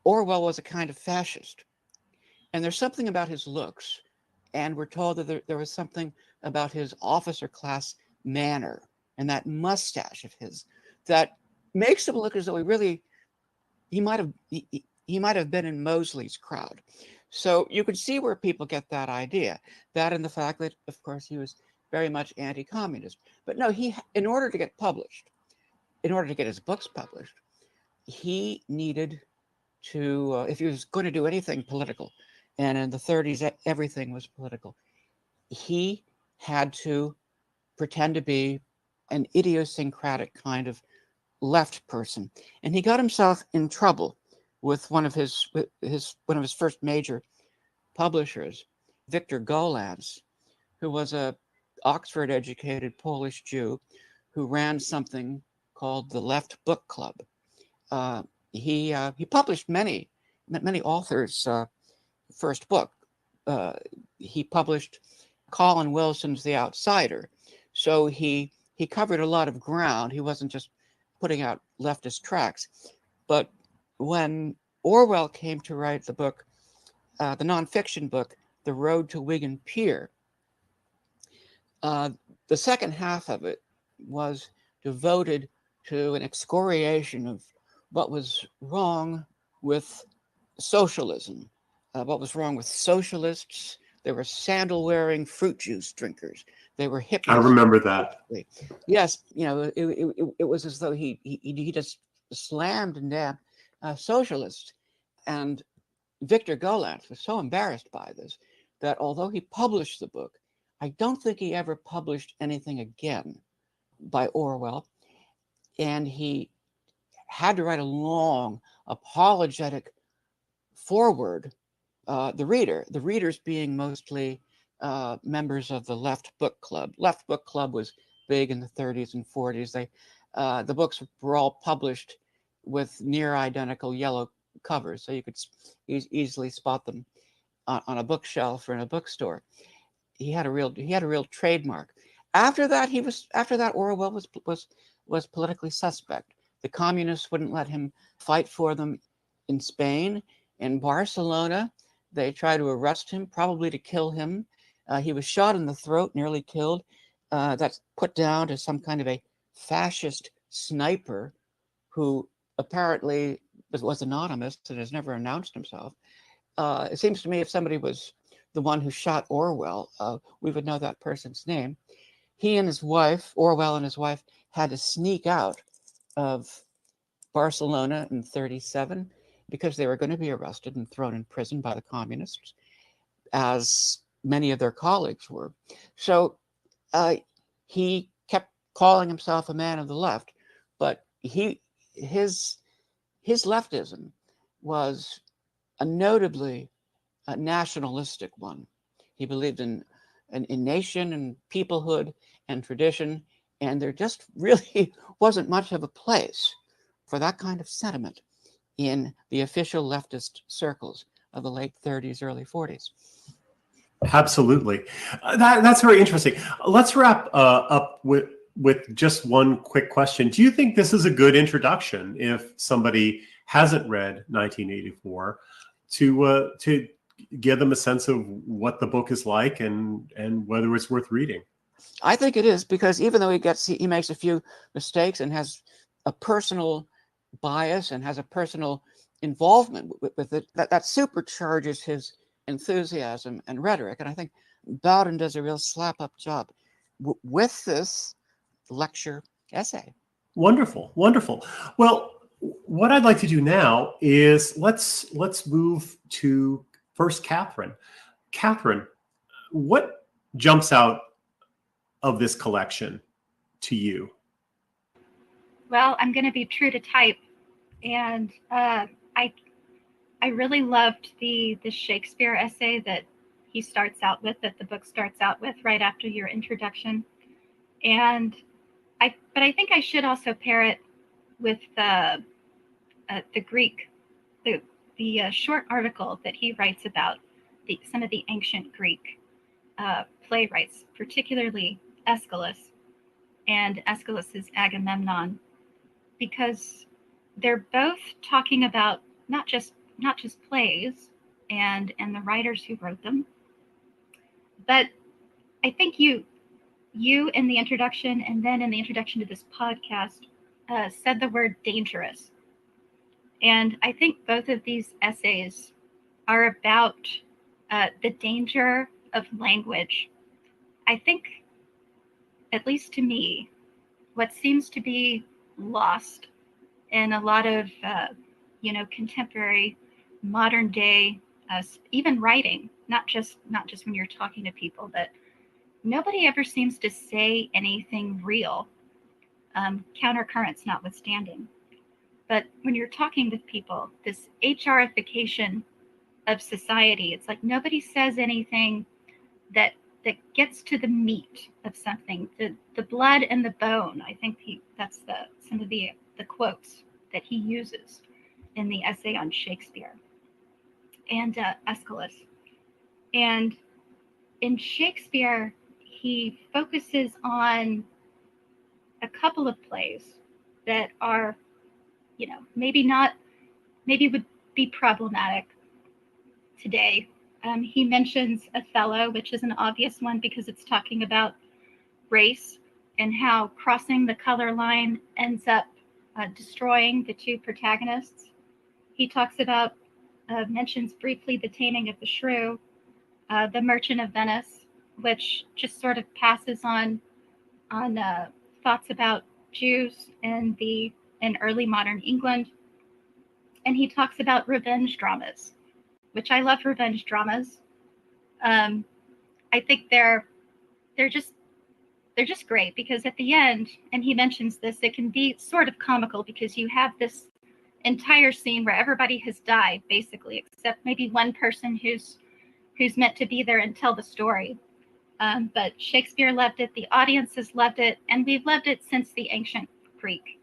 Orwell was a kind of fascist. And there's something about his looks, and we're told that there was something about his officer class manner and that mustache of his that makes him look as though he might have been in Mosley's crowd. So you could see where people get that idea. That and the fact that, of course, he was very much anti-communist. But no, in order to get published, in order to get his books published, he needed to, if he was going to do anything political, and in the 30s, everything was political, he had to pretend to be an idiosyncratic kind of left person. And he got himself in trouble with one of his first major publishers, Victor Gollancz, who was a Oxford-educated Polish Jew who ran something called the Left Book Club. He published many authors' first book. He published Colin Wilson's The Outsider, so he covered a lot of ground. He wasn't just putting out leftist tracts. But when Orwell came to write the book, the nonfiction book, The Road to Wigan Pier, the second half of it was devoted to an excoriation of what was wrong with socialism, what was wrong with socialists. They were sandal-wearing fruit juice drinkers. They were hippies. I remember that. Yes, it was as though he just slammed and damned socialists. And Victor Gollancz was so embarrassed by this that although he published the book, I don't think he ever published anything again by Orwell. And he had to write a long, apologetic foreword. The readers being mostly members of the Left Book Club. Left Book Club was big in the 30s and 40s. The books were all published with near identical yellow covers, so you could easily spot them on a bookshelf or in a bookstore. He had a real trademark. After that, Orwell was politically suspect. The communists wouldn't let him fight for them in Spain. In Barcelona, they tried to arrest him, probably to kill him. He was shot in the throat, nearly killed. That's put down to some kind of a fascist sniper who apparently was anonymous and has never announced himself. It seems to me if somebody was the one who shot Orwell, we would know that person's name. He and his wife, Orwell and his wife, had to sneak out of Barcelona in 1937 because they were going to be arrested and thrown in prison by the communists, as many of their colleagues were. So he kept calling himself a man of the left, but his leftism was a notably nationalistic one. He believed in nation and peoplehood and tradition, and there just really wasn't much of a place for that kind of sentiment in the official leftist circles of the late 30s, early 40s. Absolutely. That's very interesting. Let's wrap up with just one quick question. Do you think this is a good introduction if somebody hasn't read 1984 to give them a sense of what the book is like and whether it's worth reading? I think it is, because even though he makes a few mistakes and has a personal bias and has a personal involvement with it, that supercharges his enthusiasm and rhetoric. And I think Bowden does a real slap-up job with this lecture essay. Wonderful, wonderful. Well, what I'd like to do now is let's move to first Catherine. Catherine, what jumps out of this collection to you? Well, I'm going to be true to type, and I really loved the Shakespeare essay that he starts out with, that the book starts out with right after your introduction, but I think I should also pair it with the Greek, the short article that he writes about some of the ancient Greek playwrights, particularly Aeschylus and Aeschylus's Agamemnon, because they're both talking about not just plays and the writers who wrote them, but I think you in the introduction and then in the introduction to this podcast said the word dangerous. And I think both of these essays are about the danger of language. I think, at least to me, what seems to be lost in a lot of, contemporary, modern day, even writing, not just when you're talking to people, but nobody ever seems to say anything real, countercurrents notwithstanding. But when you're talking with people, this HRification of society, it's like nobody says anything that gets to the meat of something, the blood and the bone. I think that's some of the quotes that he uses in the essay on Shakespeare and Aeschylus. And in Shakespeare, he focuses on a couple of plays that are, maybe would be problematic today. He mentions Othello, which is an obvious one because it's talking about race and how crossing the color line ends up destroying the two protagonists. He talks about, mentions briefly The Taming of the Shrew, The Merchant of Venice, which just sort of passes on thoughts about Jews in early modern England. And he talks about revenge dramas, which I love revenge dramas. I think they're just great because at the end, and he mentions this, it can be sort of comical because you have this entire scene where everybody has died basically, except maybe one person who's meant to be there and tell the story. But Shakespeare loved it, the audiences loved it, and we've loved it since the ancient Greek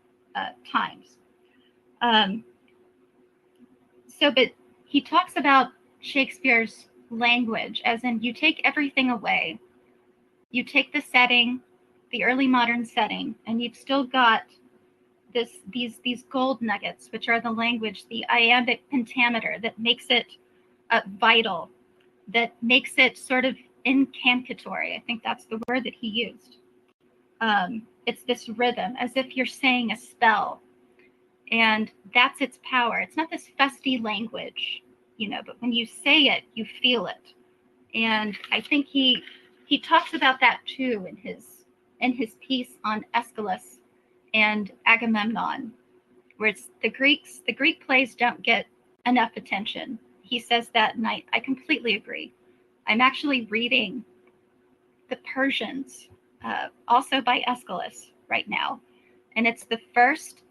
times. But he talks about Shakespeare's language as in you take everything away. You take the setting, the early modern setting, and you've still got these gold nuggets, which are the language, the iambic pentameter that makes it vital, that makes it sort of incantatory. I think that's the word that he used. It's this rhythm, as if you're saying a spell. And that's its power. It's not this fusty language, but when you say it, you feel it. And I think he talks about that too in his piece on Aeschylus and Agamemnon, where it's the Greek plays don't get enough attention. He says that, and I completely agree. I'm actually reading The Persians, also by Aeschylus right now. And it's the first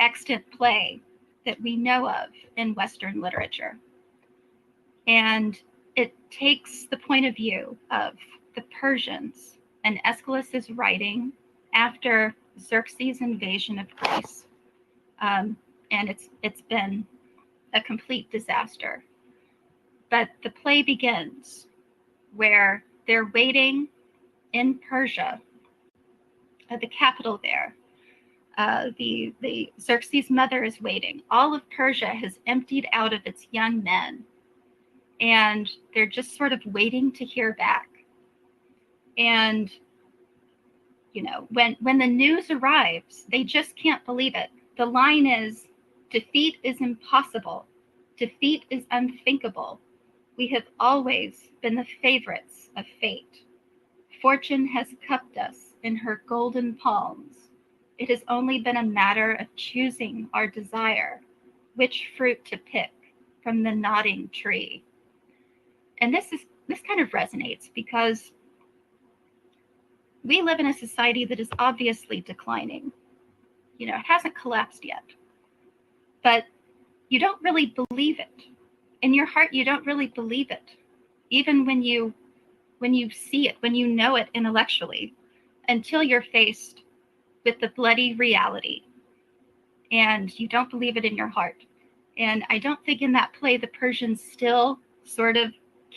extant play that we know of in Western literature. And it takes the point of view of the Persians, and Aeschylus is writing after Xerxes' invasion of Greece. And it's been a complete disaster. But the play begins where they're waiting in Persia, at the capital there. The Xerxes' mother is waiting. All of Persia has emptied out of its young men, and they're just sort of waiting to hear back. And when the news arrives, they just can't believe it. The line is, defeat is impossible. Defeat is unthinkable. We have always been the favorites of fate. Fortune has cupped us in her golden palms. It has only been a matter of choosing our desire, which fruit to pick from the nodding tree. And this kind of resonates because we live in a society that is obviously declining. It hasn't collapsed yet, but you don't really believe it. In your heart, you don't really believe it, even when you see it, when you know it intellectually, until you're faced with the bloody reality, and you don't believe it in your heart. And I don't think in that play the Persians still sort of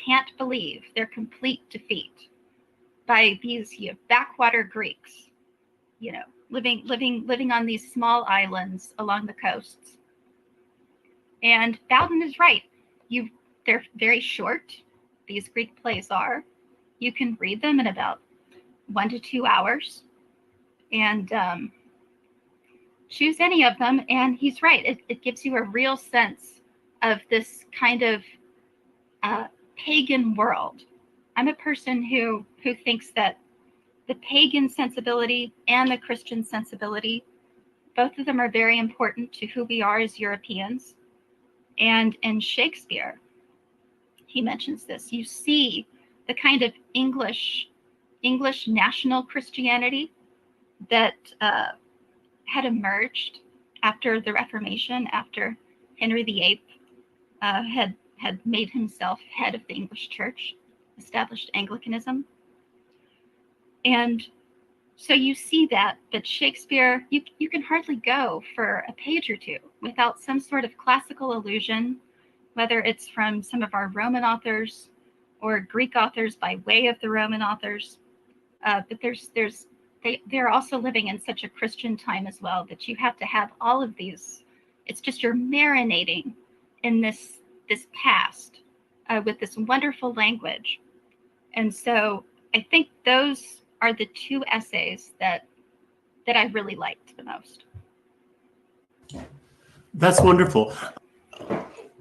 can't believe their complete defeat by these backwater Greeks, living on these small islands along the coasts. And Bowden is right. They're very short. These Greek plays are. You can read them in about 1 to 2 hours, and choose any of them. And he's right. It gives you a real sense of this kind of pagan world. I'm a person who thinks that the pagan sensibility and the Christian sensibility, both of them are very important to who we are as Europeans. And in Shakespeare, he mentions this. You see the kind of English national Christianity that had emerged after the Reformation, after Henry VIII had made himself head of the English Church, established Anglicanism. And so you see that, but Shakespeare, you can hardly go for a page or two without some sort of classical allusion, whether it's from some of our Roman authors or Greek authors by way of the Roman authors. But they're also living in such a Christian time as well that you have to have all of these. It's just you're marinating in this past with this wonderful language. And so I think those are the two essays that I really liked the most. That's wonderful.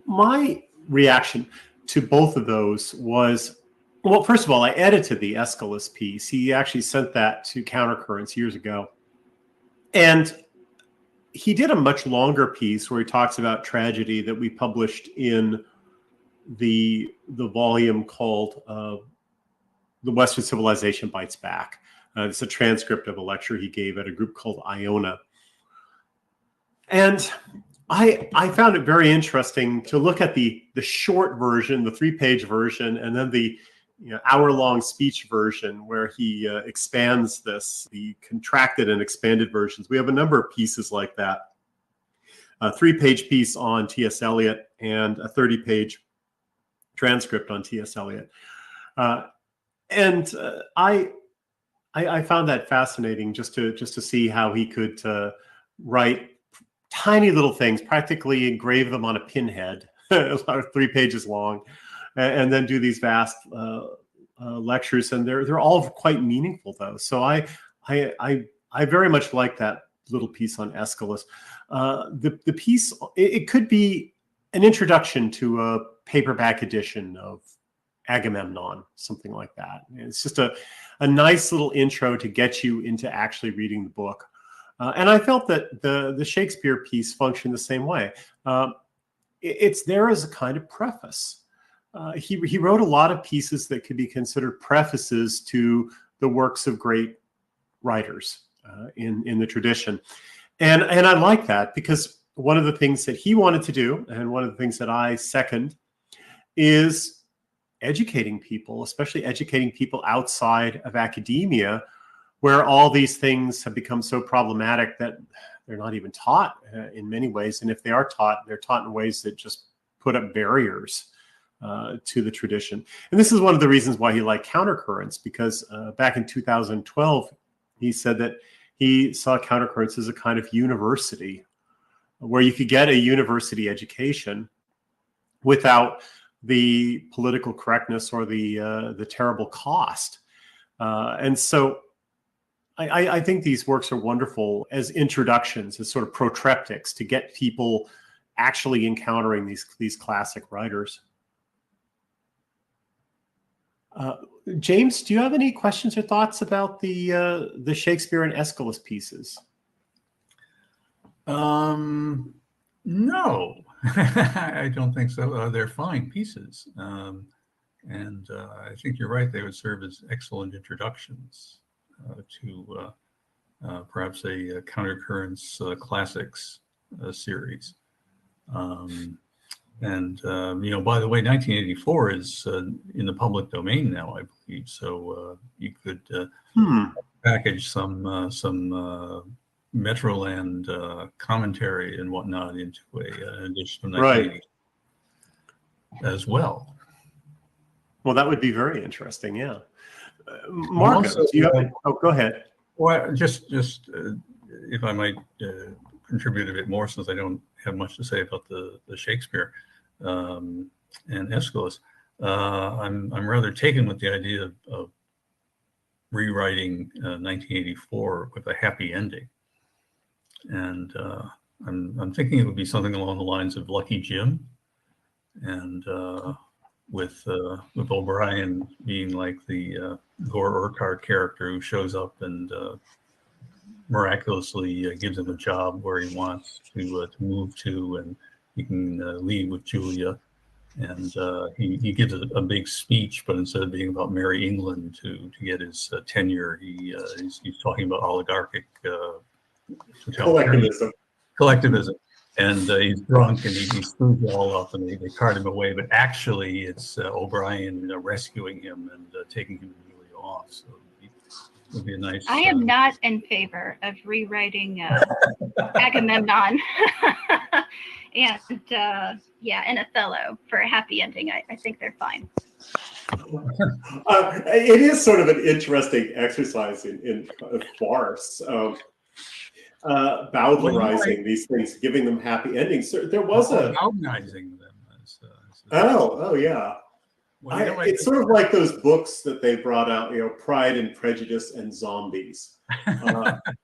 My reaction to both of those was, well, first of all, I edited the Aeschylus piece. He actually sent that to Countercurrents years ago. And he did a much longer piece where he talks about tragedy that we published in the volume called The Western Civilization Bites Back. It's a transcript of a lecture he gave at a group called Iona. And I found it very interesting to look at the short version, the 3-page version, and then the hour-long speech version where he expands this, the contracted and expanded versions. We have a number of pieces like that. A 3-page piece on T.S. Eliot and a 30-page transcript on T.S. Eliot. And I found that fascinating just to see how he could write tiny little things, practically engrave them on a pinhead, 3 pages long, and then do these vast lectures, and they're all quite meaningful though. So I very much like that little piece on Aeschylus. The piece, it could be an introduction to a paperback edition of Agamemnon, something like that. It's just a nice little intro to get you into actually reading the book. And I felt that the Shakespeare piece functioned the same way. It's there as a kind of preface. He wrote a lot of pieces that could be considered prefaces to the works of great writers in the tradition. And I like that because one of the things that he wanted to do, and one of the things that I second, is educating people, especially educating people outside of academia, where all these things have become so problematic that they're not even taught in many ways. And if they are taught, they're taught in ways that just put up barriers to the tradition. And this is one of the reasons why he liked Countercurrents, because back in 2012, he said that he saw Countercurrents as a kind of university where you could get a university education without the political correctness or the terrible cost. And so I think these works are wonderful as introductions, as sort of protreptics to get people actually encountering these classic writers. James, do you have any questions or thoughts about the Shakespeare and Aeschylus pieces? No, I don't think so. They're fine pieces. And I think you're right. They would serve as excellent introductions to perhaps a Countercurrents Classics series. And, by the way, 1984 is in the public domain now, I believe. So you could package some Metroland commentary and whatnot into an edition of 1980 as well. Well, that would be very interesting, yeah. Marcus, do you have go ahead. Well, just if I might contribute a bit more, since I don't have much to say about the Shakespeare and Aeschylus, I'm rather taken with the idea of rewriting 1984 with a happy ending, and I'm thinking it would be something along the lines of Lucky Jim, and with O'Brien being like the Gore Urquhart character who shows up and miraculously gives him a job where he wants to move to, and he can leave with Julia. And he gives a big speech, but instead of being about Mary England to get his tenure, he's talking about oligarchic collectivism. And he's drunk and he screws it all up, and they cart him away. But actually, it's O'Brien rescuing him and taking him and Julia off. So it would be a nice. I am not in favor of rewriting Agamemnon. And and Othello for a happy ending. I think they're fine. It is sort of an interesting exercise in farce, bowdlerizing these things, giving them happy endings. There was bowdlerizing them. Oh yeah. It's sort of like those books that they brought out, Pride and Prejudice and Zombies.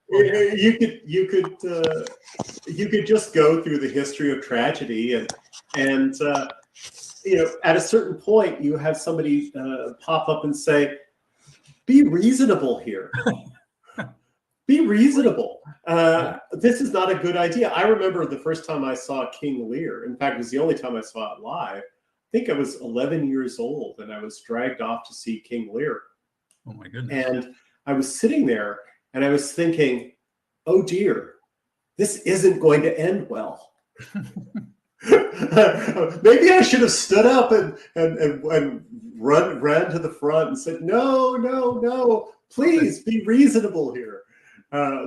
You could just go through the history of tragedy, and at a certain point, you have somebody pop up and say, "Be reasonable here. Be reasonable. This is not a good idea." I remember the first time I saw King Lear. In fact, it was the only time I saw it live. I think I was 11 years old, and I was dragged off to see King Lear. Oh my goodness. And I was sitting there and I was thinking, oh dear, this isn't going to end well. Maybe I should have stood up and ran to the front and said, no, please be reasonable here.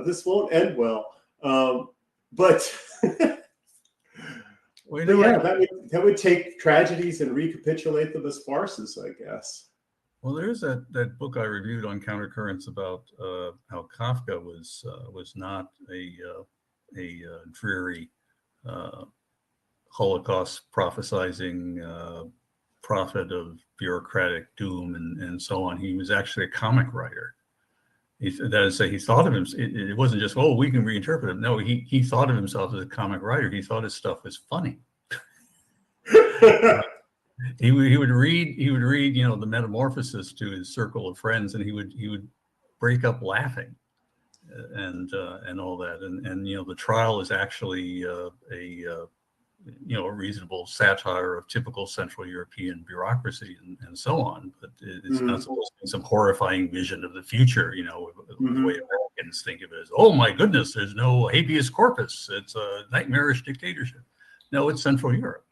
This won't end well. But that would take tragedies and recapitulate them as farces, I guess. Well, there's that book I reviewed on Countercurrents about how Kafka was not a dreary Holocaust prophesizing prophet of bureaucratic doom and so on. He was actually a comic writer. That is, he thought of him. It wasn't just, we can reinterpret him. No, he thought of himself as a comic writer. He thought his stuff was funny. He would read the Metamorphosis to his circle of friends, and he would break up laughing, and all that. And the trial is actually a reasonable satire of typical Central European bureaucracy and so on. But it's not supposed to be some horrifying vision of the future, the way Americans think of it as, oh my goodness, there's no habeas corpus. It's a nightmarish dictatorship. No, it's Central Europe.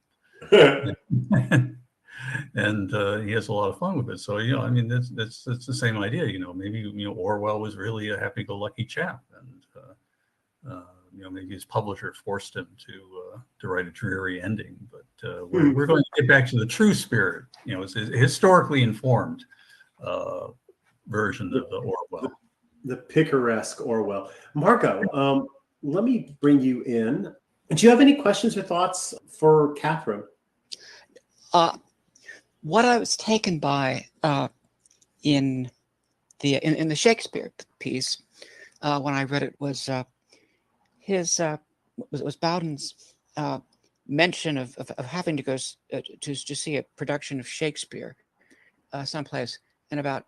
And he has a lot of fun with it. So, that's the same idea, maybe, Orwell was really a happy-go-lucky chap, and maybe his publisher forced him to write a dreary ending. But we're going to get back to the true spirit. It's a historically informed version of the Orwell. The picaresque Orwell. Margot, let me bring you in. Do you have any questions or thoughts for Catherine? What I was taken by in the Shakespeare piece when I read it was was Bowden's mention of having to go to see a production of Shakespeare someplace, and about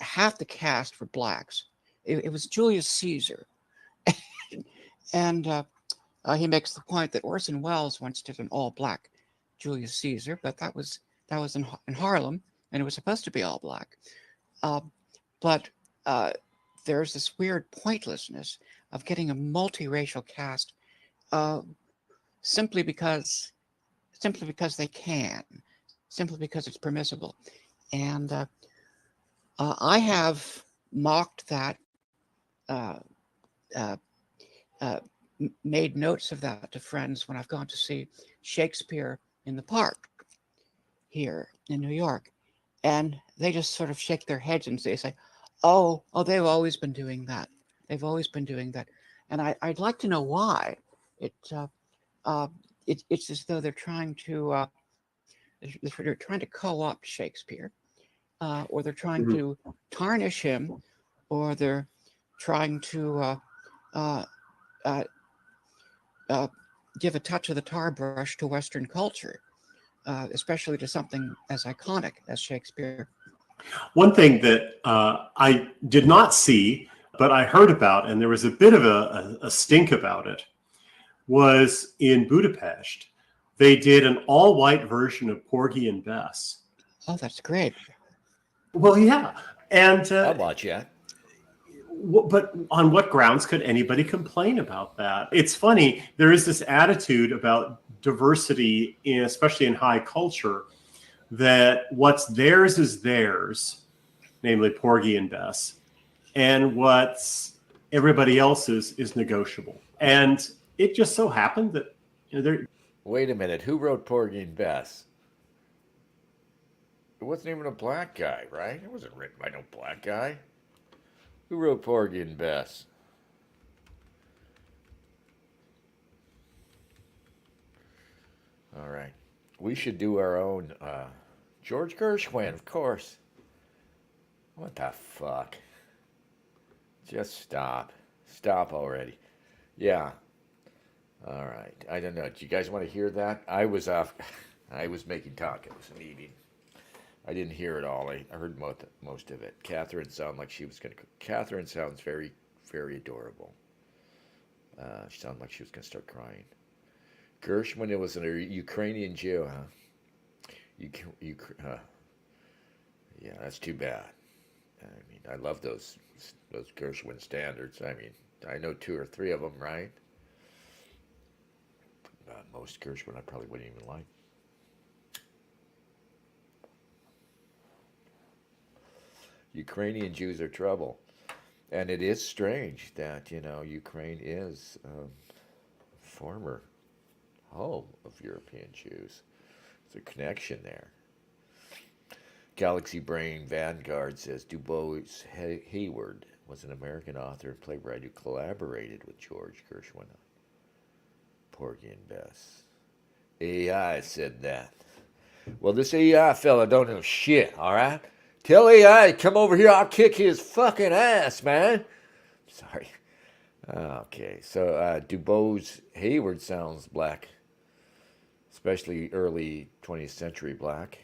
half the cast were blacks. It was Julius Caesar, and he makes the point that Orson Welles once did an all-black Julius Caesar, but that was in Harlem, and it was supposed to be all black. But there's this weird pointlessness of getting a multiracial cast simply because they can, simply because it's permissible. And I have mocked that, made notes of that to friends when I've gone to see Shakespeare in the park here in New York, and they just sort of shake their heads and they say, oh, they've always been doing that. They've always been doing that. And I'd like to know why. It's as though they're trying to co-opt Shakespeare, or they're trying to tarnish him, or they're trying to give a touch of the tar brush to Western culture. especially to something as iconic as Shakespeare. One thing that I did not see, but I heard about, and there was a bit of a stink about it, was in Budapest. They did an all-white version of Porgy and Bess. Oh, that's great. Well, yeah. And I'll watch that. But on what grounds could anybody complain about that? It's funny. There is this attitude about diversity, especially in high culture, that what's theirs is theirs, namely Porgy and Bess, and what's everybody else's is negotiable. And it just so happened that Wait a minute. Who wrote Porgy and Bess? It wasn't even a black guy, right? It wasn't written by no black guy. Who wrote Porgy and Bess? All right. We should do our own. George Gershwin, of course. What the fuck? Just stop. Stop already. Yeah. All right. I don't know. Do you guys want to hear that? I was making tacos and eating. I didn't hear it all. I heard most of it. Catherine sounded like she was going to. Catherine sounds very, very adorable. She sounded like she was going to start crying. Gershwin, it was a Ukrainian Jew, huh? Yeah, that's too bad. I mean, I love those Gershwin standards. I mean, I know 2 or 3 of them, right? Most Gershwin I probably wouldn't even like. Ukrainian Jews are trouble. And it is strange that, Ukraine is former home of European Jews. There's a connection there. Galaxy Brain Vanguard says Du Bois Hayward was an American author and playwright who collaborated with George Gershwin on Porgy and Bess. AI said that. Well, this AI fella don't know shit, all right? Tell AI to come over here, I'll kick his fucking ass, man. Sorry. Okay, so Du Bois Hayward sounds black, especially early 20th century black.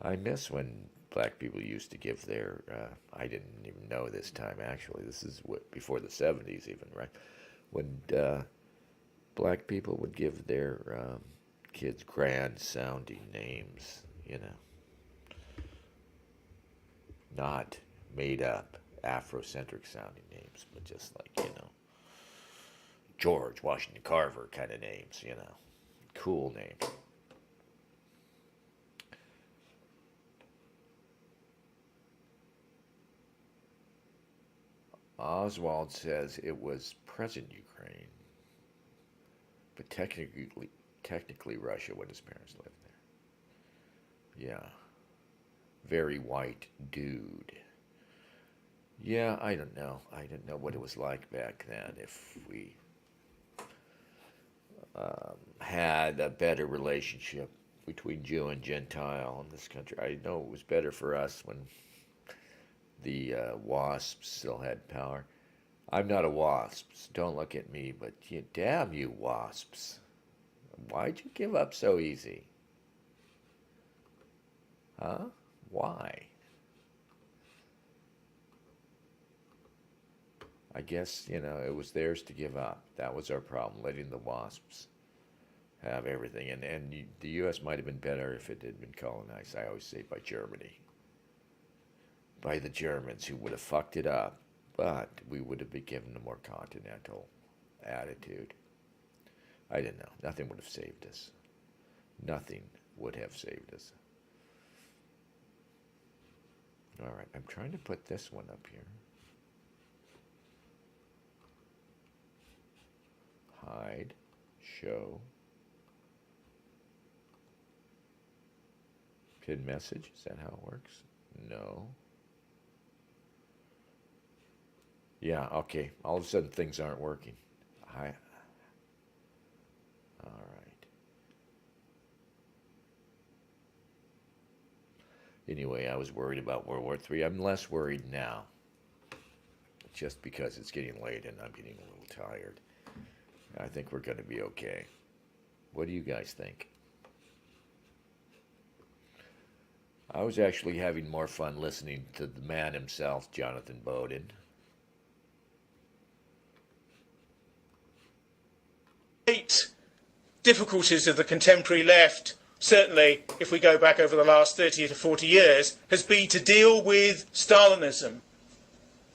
I miss when black people used to give their, I didn't even know this time actually, this is before the 70s even, right? When black people would give their kids grand sounding names, not made up Afrocentric sounding names, but just like, George Washington Carver kind of names, cool names. Oswald says it was present Ukraine, but technically Russia when his parents lived there. Yeah. Very white dude. Yeah, I don't know. I didn't know what it was like back then. If we had a better relationship between Jew and Gentile in this country. I know it was better for us when the WASPs still had power. I'm not a WASP, so don't look at me, but damn you WASPs. Why'd you give up so easy? Huh? Why? I guess, it was theirs to give up. That was our problem, letting the WASPs have everything. And the U.S. might have been better if it had been colonized, I always say, by Germany. By the Germans, who would have fucked it up, but we would have been given a more continental attitude. I didn't know. Nothing would have saved us. Nothing would have saved us. All right, I'm trying to put this one up here. Hide, show, pin message. Is that how it works? No. Yeah, okay. All of a sudden things aren't working. All right. Anyway, I was worried about World War III. I'm less worried now. Just because it's getting late and I'm getting a little tired. I think we're going to be okay. What do you guys think? I was actually having more fun listening to the man himself, Jonathan Bowden. Great difficulties of the contemporary left, certainly if we go back over the last 30 to 40 years, has been to deal with Stalinism.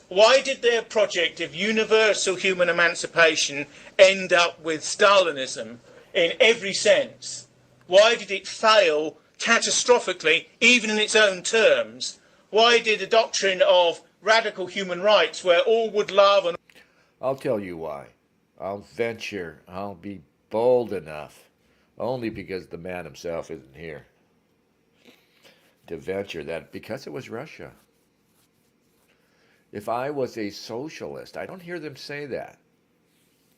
Why did their project of universal human emancipation end up with Stalinism in every sense? Why did it fail catastrophically, even in its own terms? Why did a doctrine of radical human rights, where all would love and... I'll tell you why. I'll be bold enough, only because the man himself isn't here, to venture that because it was Russia. If I was a socialist, I don't hear them say that.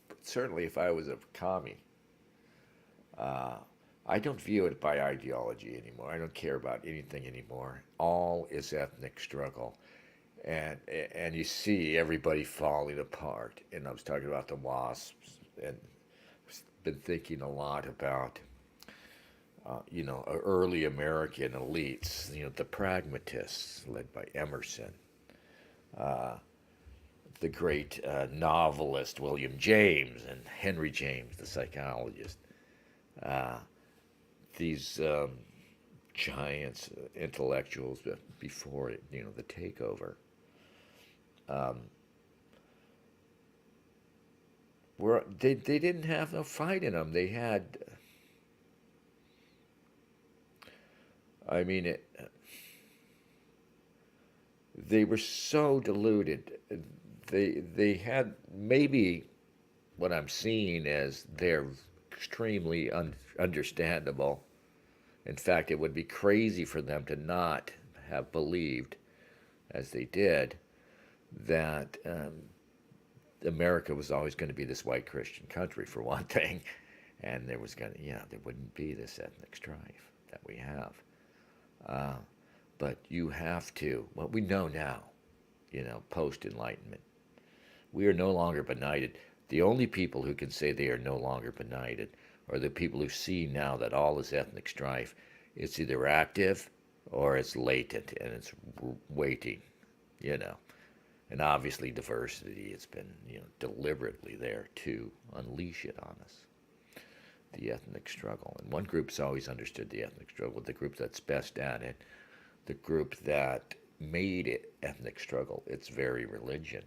But certainly if I was a commie, I don't view it by ideology anymore. I don't care about anything anymore. All is ethnic struggle. And you see everybody falling apart. And I was talking about the WASPs, and I've been thinking a lot about, early American elites, the pragmatists led by Emerson, the great novelist William James and Henry James, the psychologist. These giants, intellectuals before it, the takeover. They didn't have no fight in them. They had, they were so deluded. They had, maybe what I'm seeing as they're extremely understandable. In fact, it would be crazy for them to not have believed, as they did, that America was always going to be this white Christian country, for one thing, and there wouldn't be this ethnic strife that we have. But you have to, what we know now, post-Enlightenment, we are no longer benighted. The only people who can say they are no longer benighted are the people who see now that all this ethnic strife, it's either active or it's latent and it's waiting, And obviously diversity, it's been, deliberately there to unleash it on us, the ethnic struggle. And one group's always understood the ethnic struggle, the group that's best at it, the group that made it ethnic struggle its very religion.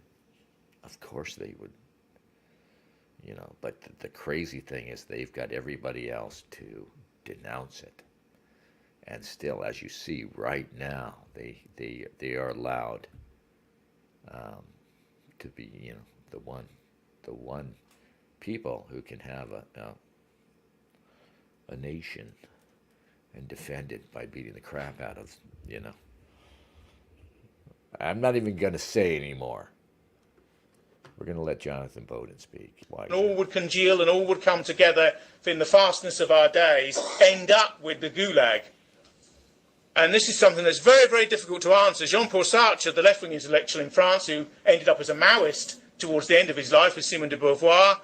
Of course they would, but the crazy thing is they've got everybody else to denounce it. And still, as you see right now, they are allowed to be, the one people who can have a nation and defend it by beating the crap out of, I'm not even going to say anymore. We're going to let Jonathan Bowden speak. And all would congeal and all would come together in the fastness of our days, end up with the Gulag. And this is something that's very, very difficult to answer. Jean-Paul Sartre, the left-wing intellectual in France, who ended up as a Maoist towards the end of his life with Simone de Beauvoir,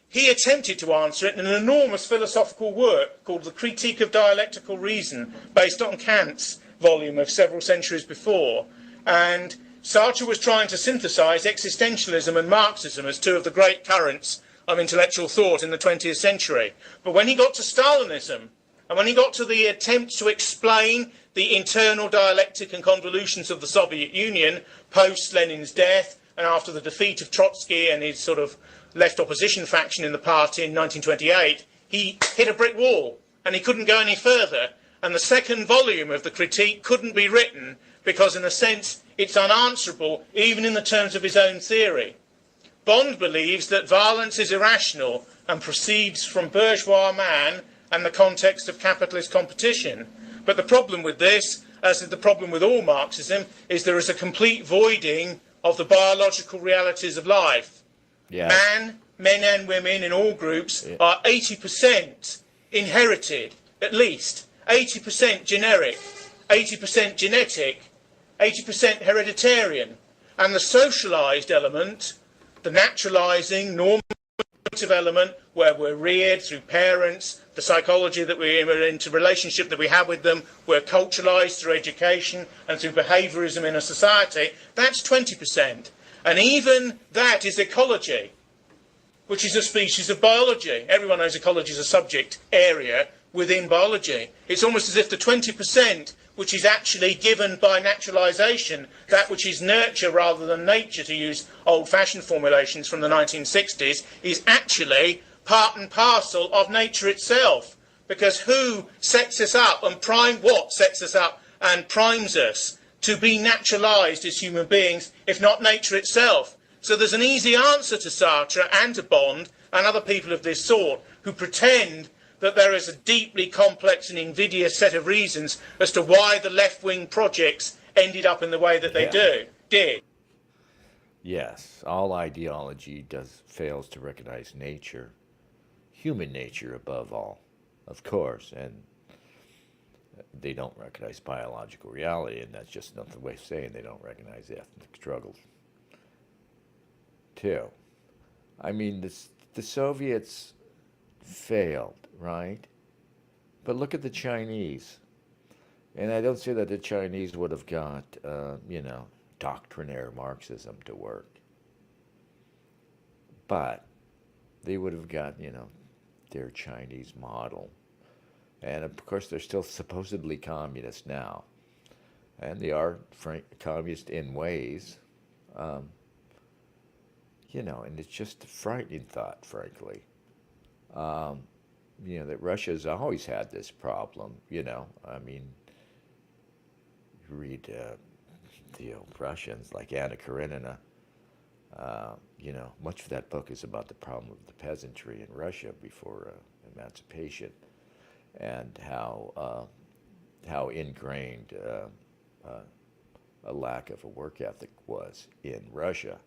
he attempted to answer it in an enormous philosophical work called The Critique of Dialectical Reason, based on Kant's volume of several centuries before. And Sartre was trying to synthesize existentialism and Marxism as two of the great currents of intellectual thought in the 20th century. But when he got to Stalinism, and when he got to the attempts to explain the internal dialectic and convolutions of the Soviet Union post Lenin's death and after the defeat of Trotsky and his sort of left opposition faction in the party in 1928, he hit a brick wall and he couldn't go any further. And the second volume of the critique couldn't be written because, in a sense, it's unanswerable even in the terms of his own theory. Bond believes that violence is irrational and proceeds from bourgeois man and the context of capitalist competition. But the problem with this, as is the problem with all Marxism, is there is a complete voiding of the biological realities of life. Yeah. Men and women in all groups are 80% inherited, at least. 80% generic, 80% genetic, 80% hereditarian. And the socialised element, the naturalising, normative element where we're reared through parents, the psychology that we're into, relationship that we have with them, we're culturalized through education and through behaviorism in a society, that's 20%. And even that is ecology, which is a species of biology. Everyone knows ecology is a subject area within biology. It's almost as if the 20%, which is actually given by naturalization, that which is nurture rather than nature, to use old-fashioned formulations from the 1960s, is actually part and parcel of nature itself. Because who sets us up and what sets us up and primes us to be naturalized as human beings, if not nature itself? So there's an easy answer to Sartre and to Bond and other people of this sort who pretend that there is a deeply complex and invidious set of reasons as to why the left-wing projects ended up in the way that they did. Yes, all ideology fails to recognize nature, human nature above all, of course, and they don't recognize biological reality, and that's just another way of saying they don't recognize ethnic struggles, too. I mean, the Soviets failed, right? But look at the Chinese. And I don't say that the Chinese would have got, doctrinaire Marxism to work. But they would have got, their Chinese model. And of course, they're still supposedly communist now. And they are communist in ways. And it's just a frightening thought, frankly. That Russia's always had this problem, I mean, you read the old Russians like Anna Karenina, much of that book is about the problem of the peasantry in Russia before emancipation and how ingrained a lack of a work ethic was in Russia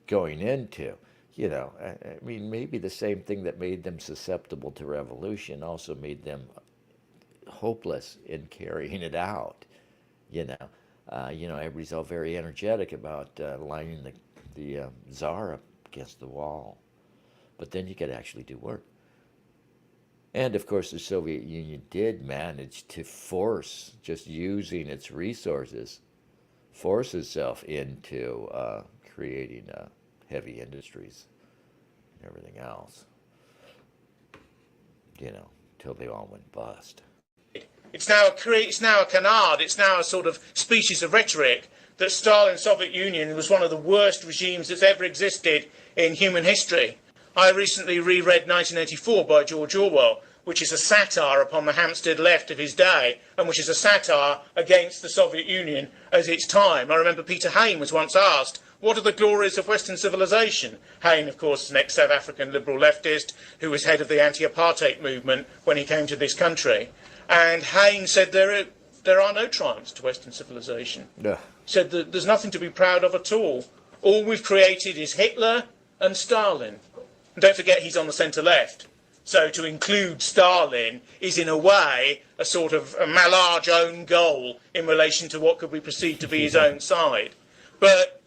going into. I mean, maybe the same thing that made them susceptible to revolution also made them hopeless in carrying it out. Everybody's all very energetic about lining the Tsar up against the wall. But then you got to actually do work. And, of course, the Soviet Union did manage to force, just using its resources, force itself into creating heavy industries and everything else, till they all went bust. It's now a canard, it's now a sort of species of rhetoric that Stalin's Soviet Union was one of the worst regimes that's ever existed in human history. I recently reread 1984 by George Orwell, which is a satire upon the Hampstead left of his day, and which is a satire against the Soviet Union at its time. I remember Peter Hain was once asked, what are the glories of Western civilization? Hain, of course, is an ex-South African liberal leftist who was head of the anti-apartheid movement when he came to this country. And Hain said there are no triumphs to Western civilization. Yeah. Said that there's nothing to be proud of at all. All we've created is Hitler and Stalin. And don't forget he's on the centre-left. So to include Stalin is in a way a sort of a Mallarge own goal in relation to what could be perceived to be his own side. But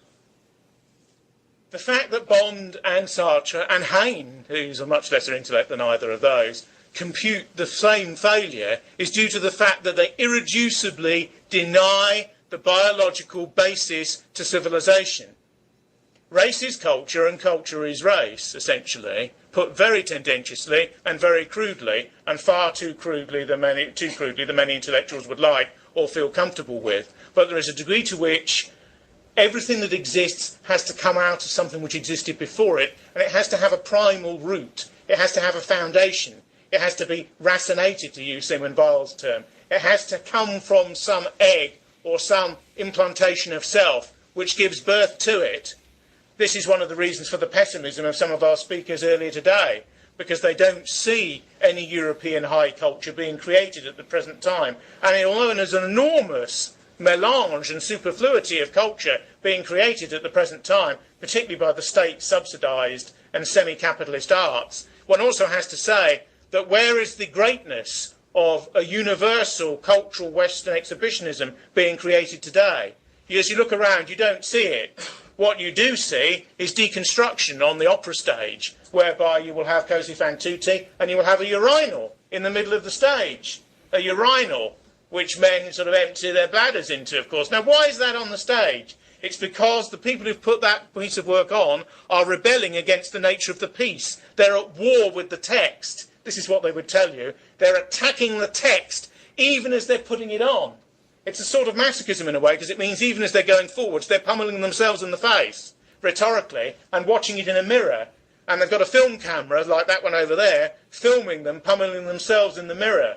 the fact that Bond and Sartre and Hain, who's a much lesser intellect than either of those, compute the same failure is due to the fact that they irreducibly deny the biological basis to civilization. Race is culture and culture is race, essentially, put very tendentiously and very crudely, and far too crudely than many intellectuals would like or feel comfortable with. But there is a degree to which everything that exists has to come out of something which existed before it, and it has to have a primal root. It has to have a foundation. It has to be racinated, to use Simon Weil's term. It has to come from some egg or some implantation of self which gives birth to it. This is one of the reasons for the pessimism of some of our speakers earlier today, because they don't see any European high culture being created at the present time. And although there's an enormous melange and superfluity of culture being created at the present time, particularly by the state-subsidised and semi-capitalist arts, one also has to say that where is the greatness of a universal cultural Western exhibitionism being created today? As you look around, you don't see it. What you do see is deconstruction on the opera stage, whereby you will have così fan tutte and you will have a urinal in the middle of the stage. A urinal which men sort of empty their bladders into, of course. Now, why is that on the stage? It's because the people who've put that piece of work on are rebelling against the nature of the piece. They're at war with the text. This is what they would tell you. They're attacking the text even as they're putting it on. It's a sort of masochism in a way, because it means even as they're going forwards, they're pummeling themselves in the face, rhetorically, and watching it in a mirror. And they've got a film camera, like that one over there, filming them, pummeling themselves in the mirror.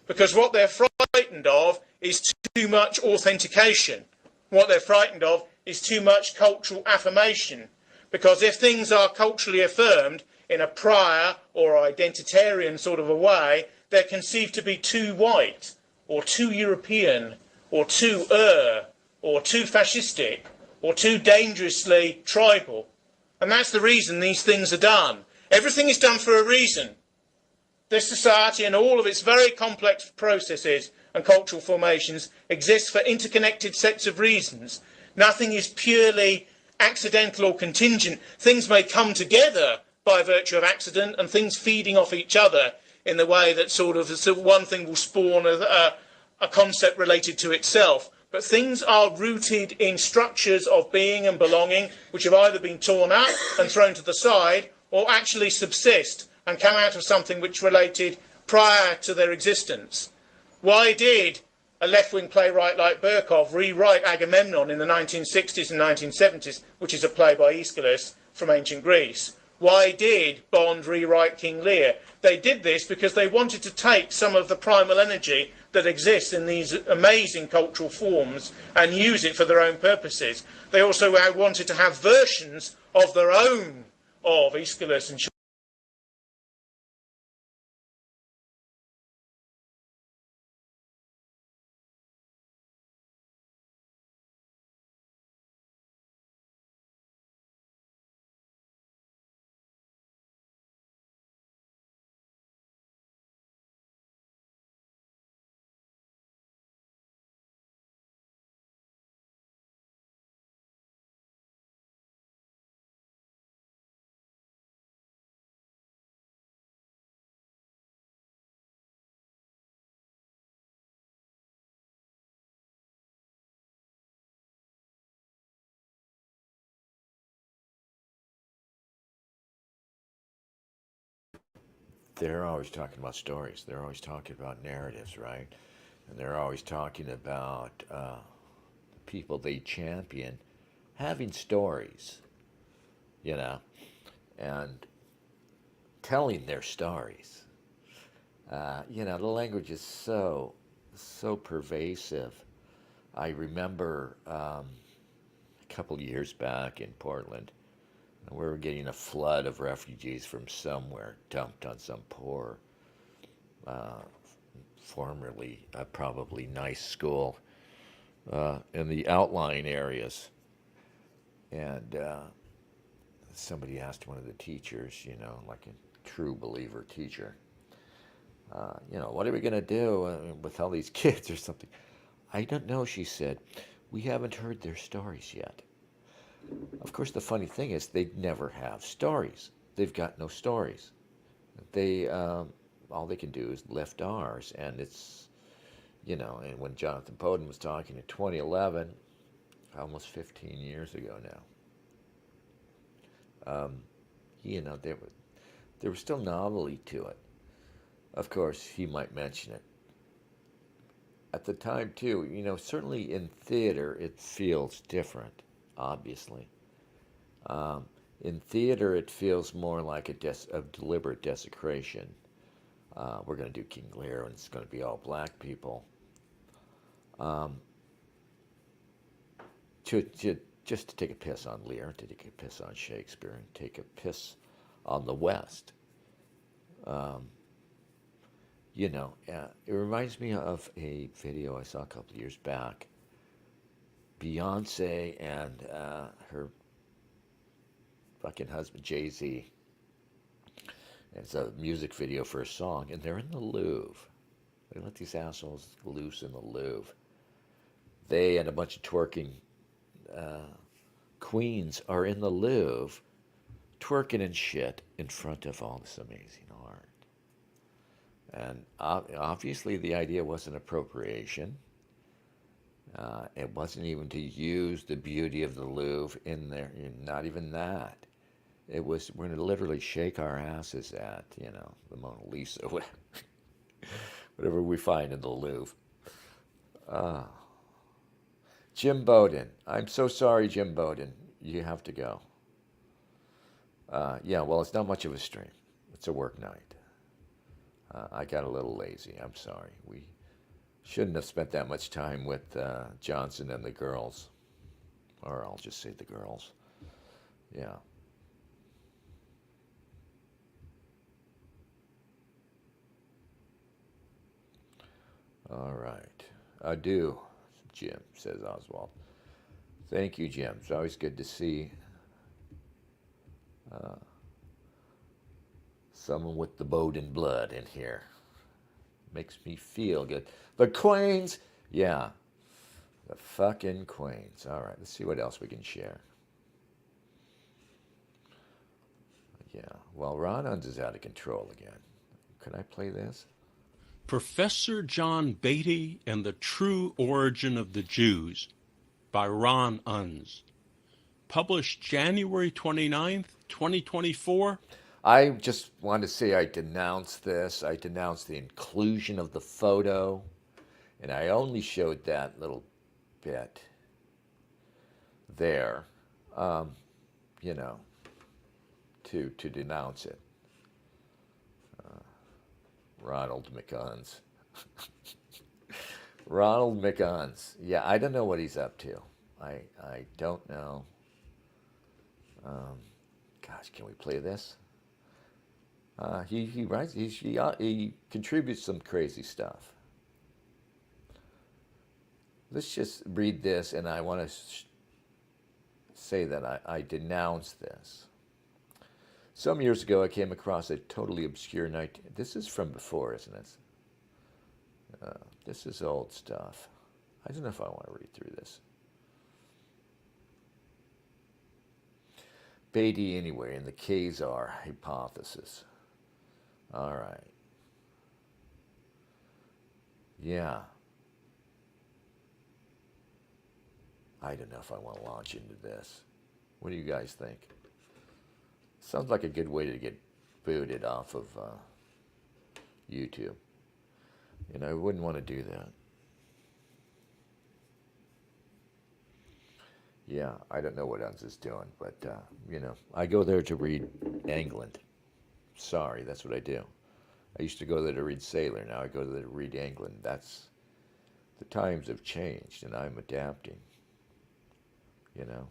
Because what they're frightened of is too much authentication. What they're frightened of is too much cultural affirmation. Because if things are culturally affirmed in a prior or identitarian sort of a way, they're conceived to be too white, or too European, or too or too fascistic, or too dangerously tribal. And that's the reason these things are done. Everything is done for a reason. This society and all of its very complex processes and cultural formations exists for interconnected sets of reasons. Nothing is purely accidental or contingent. Things may come together by virtue of accident and things feeding off each other in the way that sort of one thing will spawn a concept related to itself. But things are rooted in structures of being and belonging which have either been torn up and thrown to the side or actually subsist and come out of something which related prior to their existence. Why did a left-wing playwright like Berkov rewrite Agamemnon in the 1960s and 1970s, which is a play by Aeschylus from ancient Greece? Why did Bond rewrite King Lear? They did this because they wanted to take some of the primal energy that exists in these amazing cultural forms and use it for their own purposes. They also wanted to have versions of their own of Aeschylus and They're always talking about stories. They're always talking about narratives, right? And they're always talking about the people they champion having stories, you know, and telling their stories. You know, the language is so pervasive. I remember a couple years back in Portland, we were getting a flood of refugees from somewhere dumped on some poor, formerly probably nice school in the outlying areas. And somebody asked one of the teachers, you know, like a true believer teacher, you know, what are we going to do with all these kids or something? I don't know, she said. We haven't heard their stories yet. Of course, the funny thing is they never have stories. They've got no stories. They all they can do is lift ours, and it's, you know. And when Jonathan Poden was talking in 2011, almost 15 years ago now, you know, there was still novelty to it. Of course, he might mention it. At the time, too, you know, certainly in theater, it feels different. Obviously. In theater, it feels more like a deliberate desecration. We're going to do King Lear, and it's going to be all black people. Just to take a piss on Lear, to take a piss on Shakespeare, and take a piss on the West. You know, it reminds me of a video I saw a couple of years back. Beyonce and her fucking husband, Jay-Z. It's a music video for a song, and they're in the Louvre. They let these assholes loose in the Louvre. They and a bunch of twerking queens are in the Louvre twerking and shit in front of all this amazing art. And obviously the idea wasn't appropriation. It wasn't even to use the beauty of the Louvre in there, not even that. It was, we're going to literally shake our asses at, you know, the Mona Lisa, whatever we find in the Louvre. Jim Bowden. I'm so sorry, Jim Bowden. You have to go. Yeah, well, it's not much of a stream. It's a work night. I got a little lazy. I'm sorry. We shouldn't have spent that much time with Johnson and the girls. Or I'll just say the girls. Yeah. All right. Adieu, Jim, says Oswald. Thank you, Jim. It's always good to see someone with the Bowden blood in here. Makes me feel good. The Queens! Yeah. The fucking Queens. All right, let's see what else we can share. Yeah. Well, Ron Unz is out of control again. Can I play this? Professor John Beatty and the True Origin of the Jews by Ron Unz. Published January 29th, 2024. I just want to say I denounce this. I denounce the inclusion of the photo. And I only showed that little bit there, you know, to denounce it. Ronald McUnz. Ronald McUnz. Yeah, I don't know what he's up to. I don't know. Gosh, can we play this? He writes. He contributes some crazy stuff. Let's just read this, and I want to say that I denounce this. Some years ago, I came across a totally obscure night. This is from before, isn't it? This is old stuff. I don't know if I want to read through this. Beatty, anyway, and the Khazar hypothesis. All right. Yeah. I don't know if I want to launch into this. What do you guys think? Sounds like a good way to get booted off of YouTube. And I wouldn't want to do that. Yeah, I don't know what Unz is doing, but, you know, I go there to read England. Sorry, that's what I do. I used to go there to read Sailor. Now I go there to read England. That's, the times have changed, and I'm adapting, you know.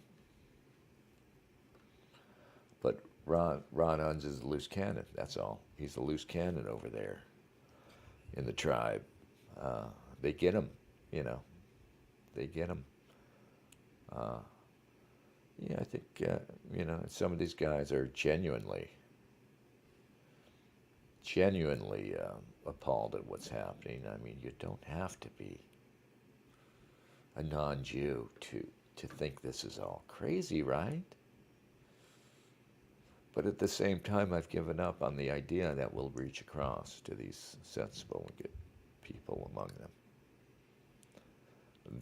But Ron Unz is a loose cannon, that's all. He's a loose cannon over there in the tribe. They get him, you know. They get him. Yeah, I think, you know, some of these guys are genuinely appalled at what's happening. I mean, you don't have to be a non-Jew to think this is all crazy, right? But at the same time, I've given up on the idea that we'll reach across to these sensible and good people among them.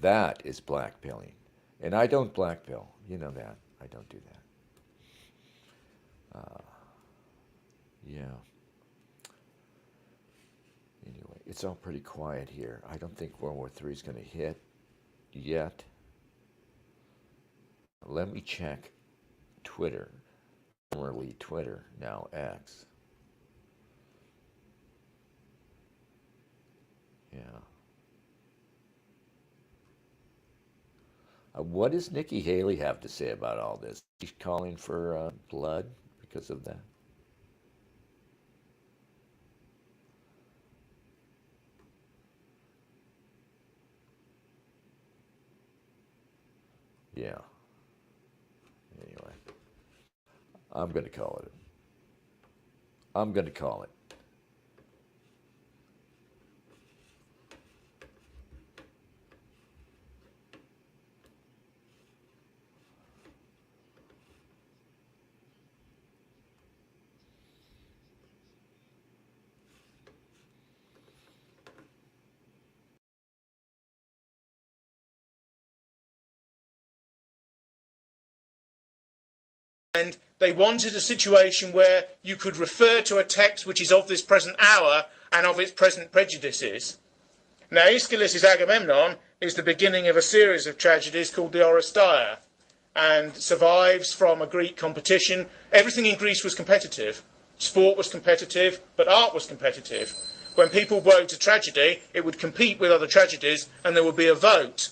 That is blackpilling. And I don't blackpill. You know that. I don't do that. Yeah. Anyway, it's all pretty quiet here. I don't think World War III is going to hit yet. Let me check Twitter. Formerly Twitter, now X. Yeah. What does Nikki Haley have to say about all this? She's calling for blood because of that. Yeah. Anyway. I'm going to call it. I'm going to call it. And they wanted a situation where you could refer to a text which is of this present hour and of its present prejudices. Now, Aeschylus' Agamemnon is the beginning of a series of tragedies called the Oresteia, and survives from a Greek competition. Everything in Greece was competitive. Sport was competitive, but art was competitive. When people wrote a tragedy, it would compete with other tragedies, and there would be a vote.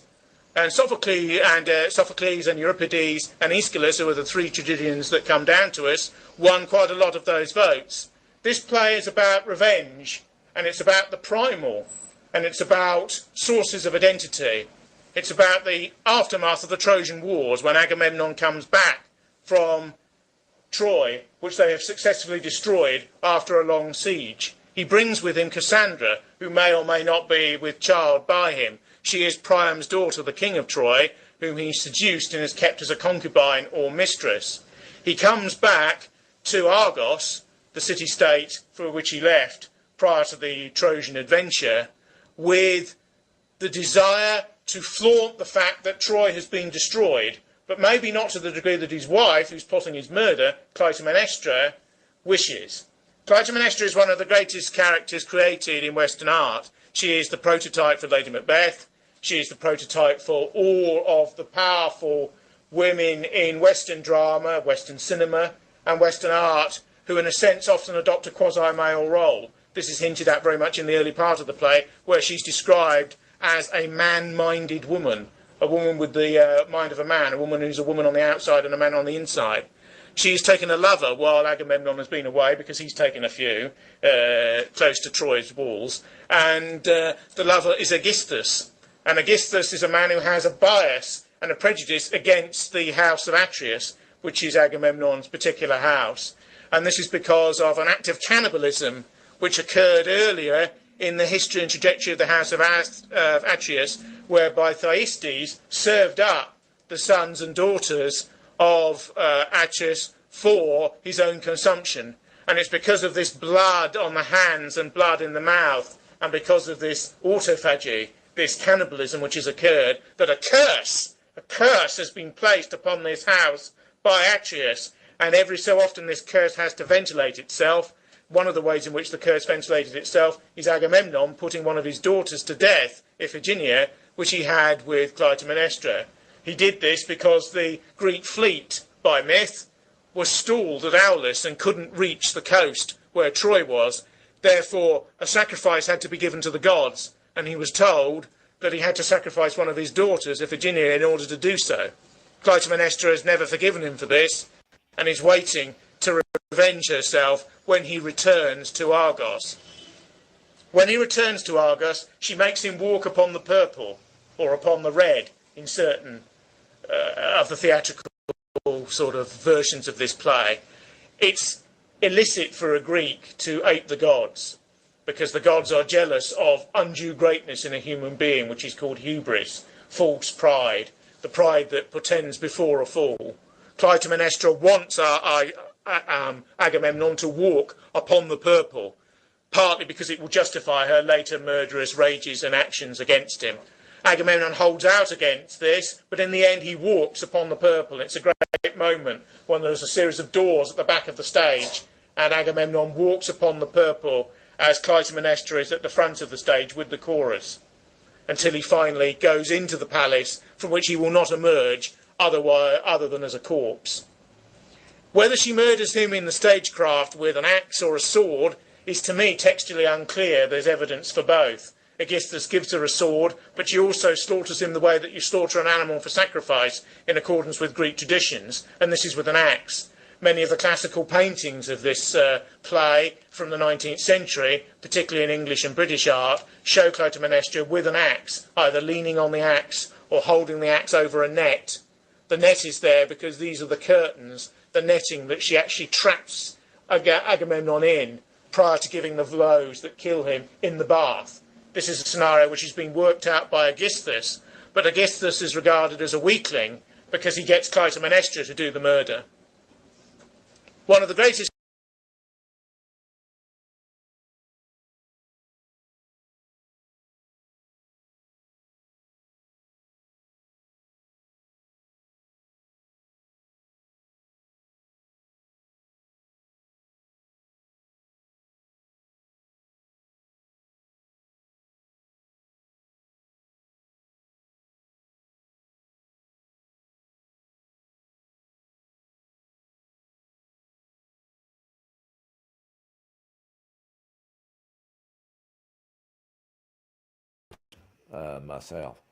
And Sophocles and Euripides and Aeschylus, who are the three tragedians that come down to us, won quite a lot of those votes. This play is about revenge, and it's about the primal, and it's about sources of identity. It's about the aftermath of the Trojan Wars, when Agamemnon comes back from Troy, which they have successfully destroyed after a long siege. He brings with him Cassandra, who may or may not be with child by him. She is Priam's daughter, the king of Troy, whom he seduced and has kept as a concubine or mistress. He comes back to Argos, the city-state for which he left prior to the Trojan adventure, with the desire to flaunt the fact that Troy has been destroyed, but maybe not to the degree that his wife, who's plotting his murder, Clytemnestra, wishes. Clytemnestra is one of the greatest characters created in Western art. She is the prototype for Lady Macbeth. She is the prototype for all of the powerful women in Western drama, Western cinema, and Western art, who in a sense often adopt a quasi-male role. This is hinted at very much in the early part of the play, where she's described as a man-minded woman, a woman with the mind of a man, a woman who's a woman on the outside and a man on the inside. She's taken a lover while Agamemnon has been away, because he's taken a few, close to Troy's walls, and the lover is Aegisthus. And Aegisthus is a man who has a bias and a prejudice against the house of Atreus, which is Agamemnon's particular house. And this is because of an act of cannibalism which occurred earlier in the history and trajectory of the house of Atreus, whereby Thyestes served up the sons and daughters of Atreus for his own consumption. And it's because of this blood on the hands and blood in the mouth, and because of this autophagy, this cannibalism which has occurred, that a curse has been placed upon this house by Atreus, and every so often this curse has to ventilate itself. One of the ways in which the curse ventilated itself is Agamemnon putting one of his daughters to death, Iphigenia, which he had with Clytemnestra. He did this because the Greek fleet, by myth, was stalled at Aulis and couldn't reach the coast where Troy was. Therefore, a sacrifice had to be given to the gods, and he was told that he had to sacrifice one of his daughters, Iphigenia, in order to do so. Clytemnestra has never forgiven him for this, and is waiting to revenge herself when he returns to Argos. When he returns to Argos, she makes him walk upon the purple, or upon the red, in certain of the theatrical sort of versions of this play. It's illicit for a Greek to ape the gods, because the gods are jealous of undue greatness in a human being, which is called hubris, false pride, the pride that portends before a fall. Clytemnestra wants Agamemnon to walk upon the purple, partly because it will justify her later murderous rages and actions against him. Agamemnon holds out against this, but in the end he walks upon the purple. It's a great moment when there's a series of doors at the back of the stage, and Agamemnon walks upon the purple as Clytemnestra is at the front of the stage with the chorus, until he finally goes into the palace, from which he will not emerge other than as a corpse. Whether she murders him in the stagecraft with an axe or a sword is to me textually unclear. There's evidence for both. Aegisthus gives her a sword, but she also slaughters him the way that you slaughter an animal for sacrifice in accordance with Greek traditions, and this is with an axe. Many of the classical paintings of this play from the 19th century, particularly in English and British art, show Clytemnestra with an axe, either leaning on the axe or holding the axe over a net. The net is there because these are the curtains, the netting that she actually traps Agamemnon in prior to giving the blows that kill him in the bath. This is a scenario which has been worked out by Aegisthus, but Aegisthus is regarded as a weakling because he gets Clytemnestra to do the murder. One of the greatest myself.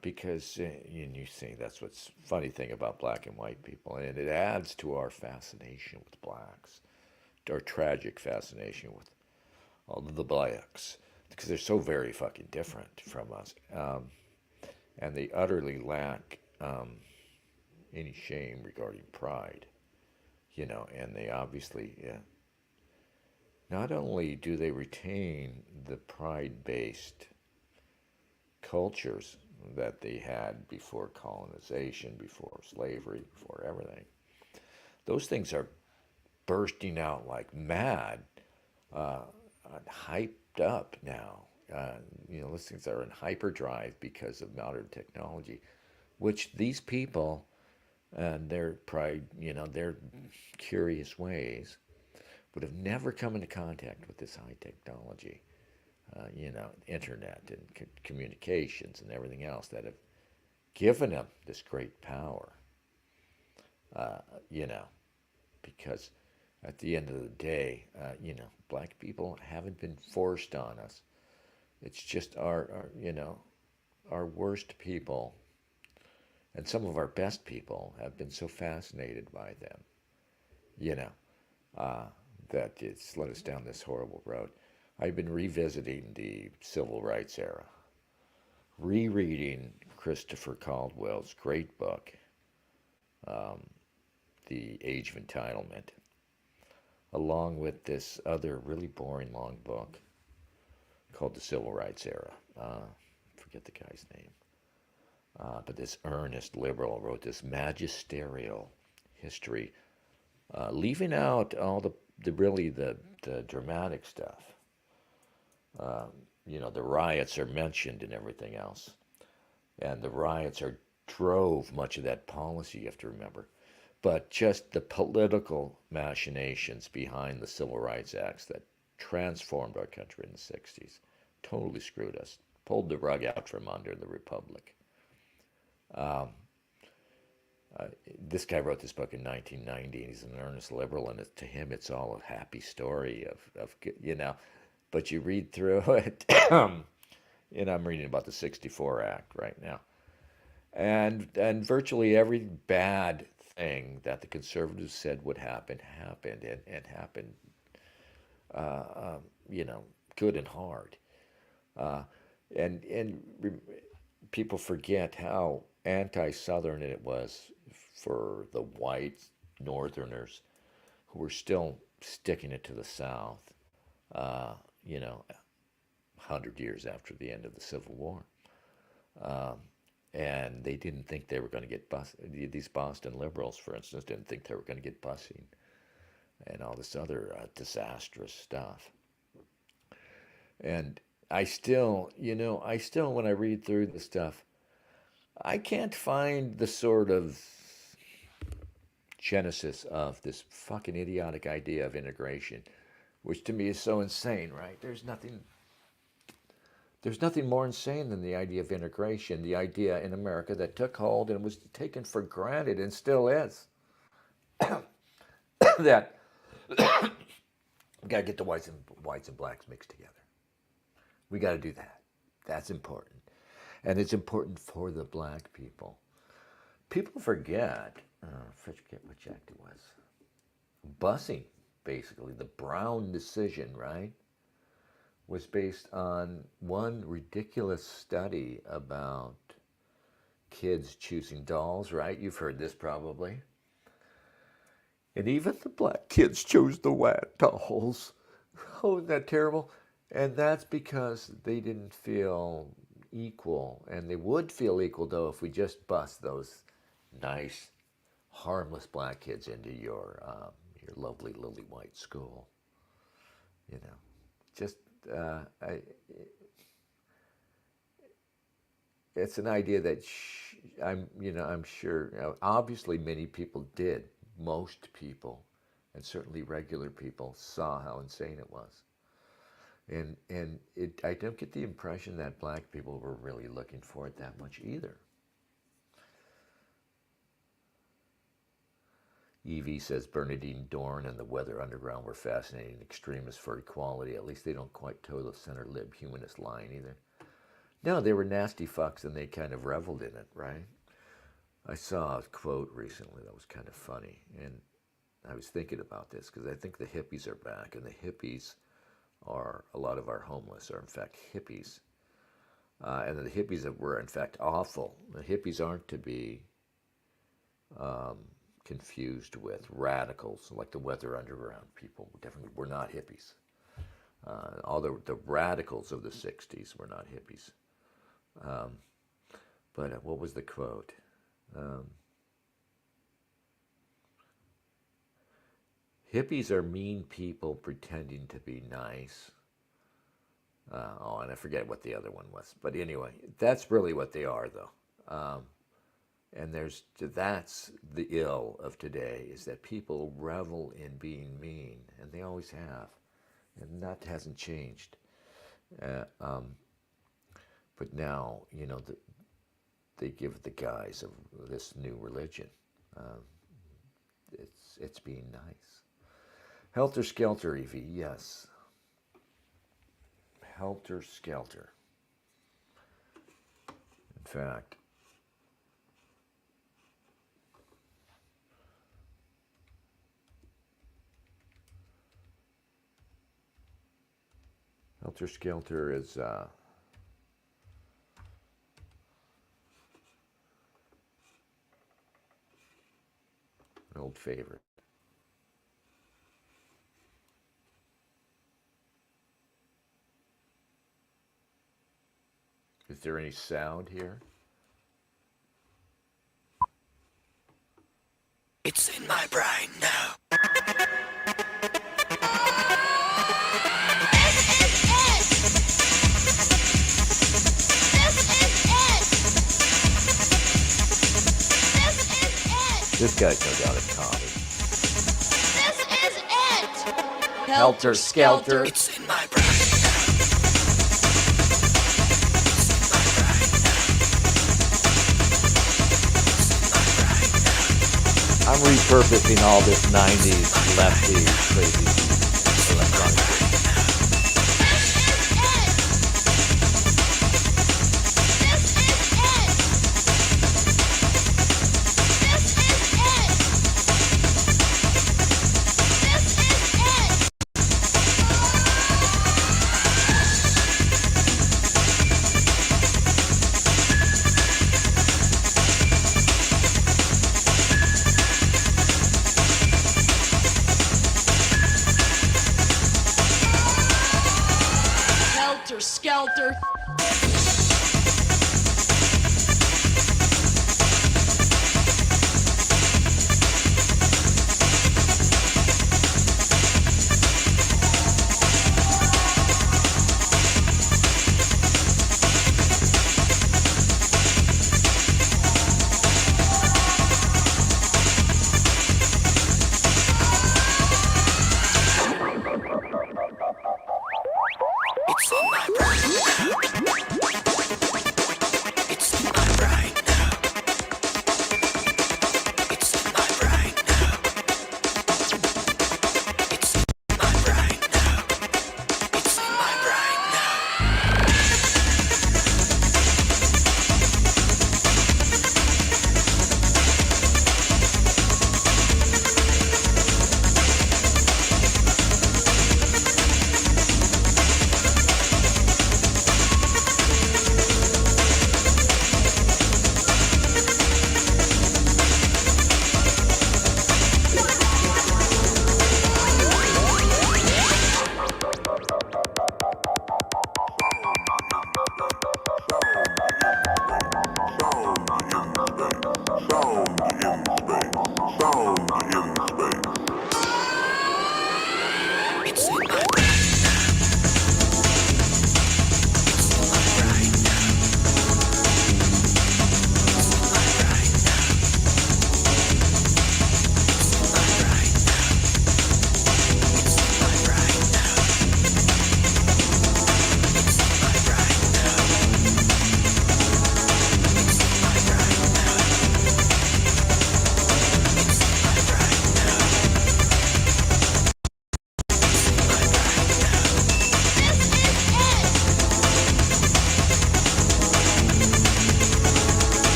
Because you see, that's what's funny thing about black and white people, and it adds to our fascination with blacks, our tragic fascination with all of the blacks, because they're so very fucking different from us, and they utterly lack any shame regarding pride, and they obviously, not only do they retain the pride-based cultures that they had before colonization, before slavery, before everything. Those things are bursting out like mad, hyped up now. Those things are in hyperdrive because of modern technology, which these people and their pride, their curious ways, would have never come into contact with this high technology. Internet and communications and everything else that have given them this great power, because at the end of the day, black people haven't been forced on us. It's just our worst people and some of our best people have been so fascinated by them, that it's led us down this horrible road. I've been revisiting the Civil Rights era, rereading Christopher Caldwell's great book, The Age of Entitlement, along with this other really boring long book called The Civil Rights Era. Forget the guy's name. But this earnest liberal wrote this magisterial history, leaving out all the dramatic stuff. The riots are mentioned and everything else. And the riots drove much of that policy, you have to remember. But just the political machinations behind the Civil Rights Acts that transformed our country in the 60s, totally screwed us, pulled the rug out from under the Republic. This guy wrote this book in 1990, and he's an earnest liberal, and to him it's all a happy story of but you read through it, I'm reading about the 64 Act right now. And virtually every bad thing that the conservatives said would happen, happened, and happened, good and hard. And people forget how anti-Southern it was for the white Northerners who were still sticking it to the South, 100 years after the end of the Civil War. And they didn't think they were going to get bused. These Boston liberals, for instance, didn't think they were going to get busing and all this other disastrous stuff. And I still, when I read through the stuff, I can't find the sort of genesis of this fucking idiotic idea of integration, which to me is so insane, right? There's nothing more insane than the idea of integration, the idea in America that took hold and was taken for granted and still is. That we got to get the whites and blacks mixed together. We got to do that. That's important. And it's important for the black people. People forget, I forget which act it was. Busing, basically, the Brown decision, right, was based on one ridiculous study about kids choosing dolls, right? You've heard this probably. And even the black kids chose the white dolls. Oh, isn't that terrible? And that's because they didn't feel equal. And they would feel equal, though, if we just bust those nice, harmless black kids into your lovely lily white school. It's an idea that I'm sure, obviously many people did. Most people, and certainly regular people, saw how insane it was. And I don't get the impression that black people were really looking for it that much either. Evie says Bernadine Dorn and the Weather Underground were fascinating extremists for equality. At least they don't quite toe the center-lib humanist line either. No, they were nasty fucks and they kind of reveled in it, right? I saw a quote recently that was kind of funny, and I was thinking about this because I think the hippies are back, and the hippies are, a lot of our homeless are in fact hippies. And the hippies that were in fact awful. The hippies aren't to be confused with radicals like the Weather Underground people. Definitely were not hippies. All the radicals of the 60s were not hippies. But what was the quote? Hippies are mean people pretending to be nice. And I forget what the other one was. But anyway, that's really what they are, though. And that's the ill of today, is that people revel in being mean, and they always have. And that hasn't changed. But now, you know, they give the guise of this new religion. It's being nice. Helter Skelter, Evie, yes. Helter Skelter. In fact, Helter Skelter is an old favorite. Is there any sound here? It's in my brain now. This guy's no doubt a comedy. This is it. Helter Skelter. It's in my brain. I'm repurposing all this 90s lefty crazy electronic. Skelter. It's in my brain.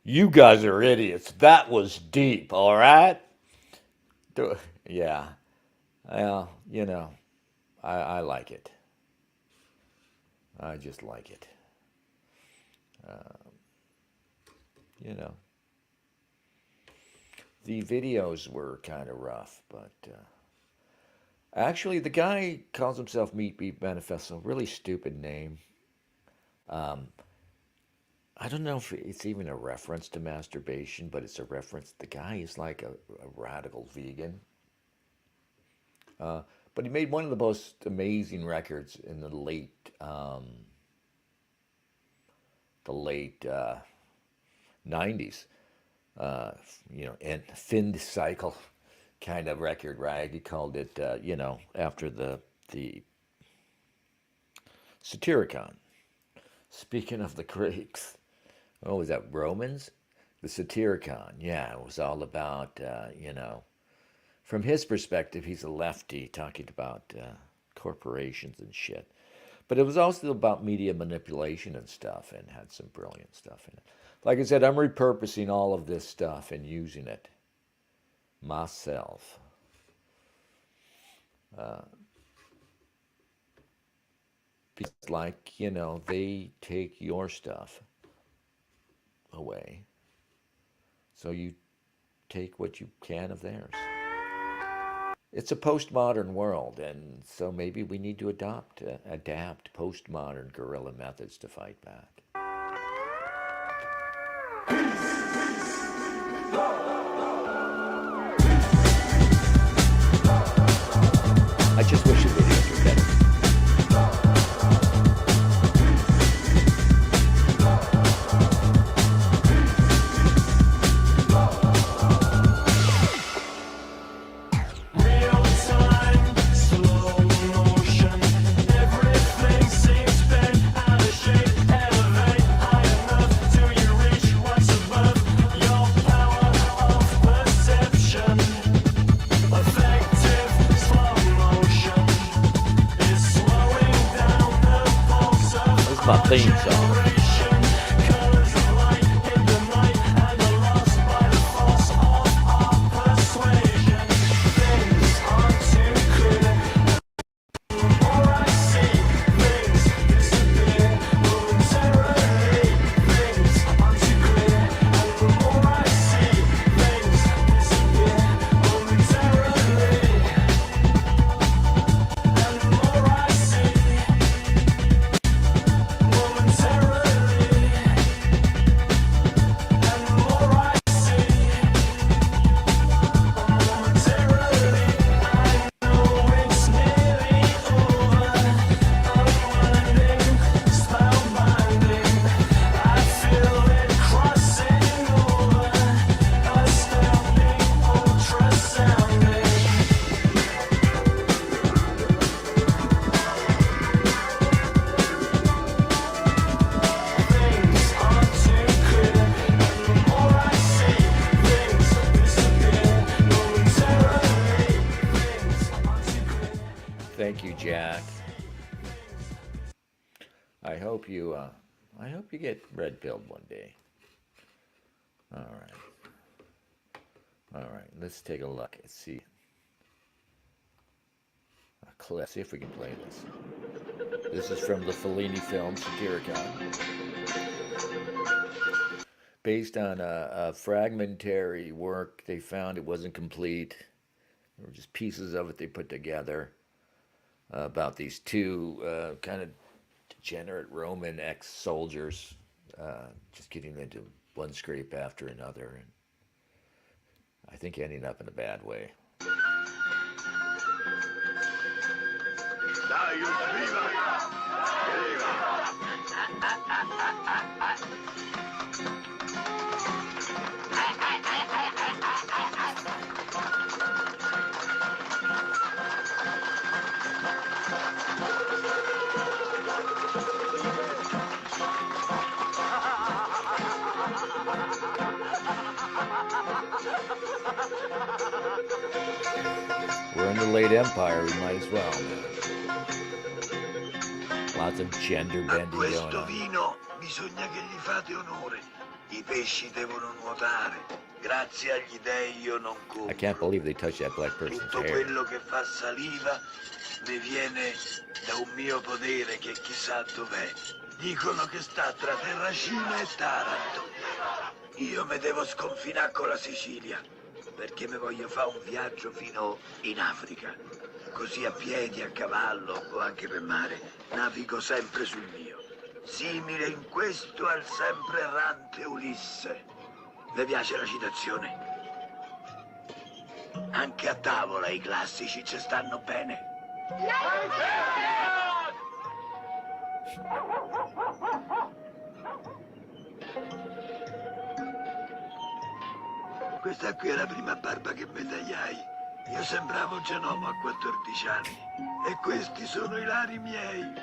You guys are idiots. That was deep, all right? Yeah. Well, you know, I like it. I just like it. You know, the videos were kind of rough, but actually, the guy calls himself Meat Beat Manifesto. Really stupid name. I don't know if it's even a reference to masturbation, but it's a reference. The guy is like a radical vegan. But he made one of the most amazing records in the late 90s. You know, and Finned Cycle kind of record, right? He called it, you know, after the Satyricon. Speaking of the Greeks, what was that, Romans? The Satyricon, yeah, it was all about, you know, from his perspective, he's a lefty talking about corporations and shit. But it was also about media manipulation and stuff, and had some brilliant stuff in it. Like I said, I'm repurposing all of this stuff and using it myself. Because, like, you know, they take your stuff away, so you take what you can of theirs. It's a postmodern world, and so maybe we need to adapt postmodern guerrilla methods to fight back. I just wish the videos were better. My theme song. Thank you, Jack. I hope you get red-pilled one day. All right. Let's take a look. Let's see a clip. See if we can play this. This is from the Fellini film Satyricon, based on a fragmentary work they found. It wasn't complete. There were just pieces of it they put together. About these two kind of degenerate Roman ex-soldiers just getting into one scrape after another, and I think ending up in a bad way. We're in the late Empire, we might as well. Lots of gender bending going on. Vino bisogna che gli fate onore. I pesci devono nuotare. Grazie agli dei io non I can't compro. believe they touched that black person's Tutto hair. quello che fa saliva mi viene da un mio podere che chissà dov'è. Dicono che sta tra Terracina e Taranto. Io me devo sconfinare con la Sicilia, perché mi voglio fare un viaggio fino in Africa. Così a piedi, a cavallo o anche per mare, navigo sempre sul mio. Simile in questo al sempre errante Ulisse. Vi piace la citazione? Anche a tavola i classici ci stanno bene. Questa qui è la prima barba che mi tagliai. Io sembravo Genomo a 14 anni. E questi sono i lari miei,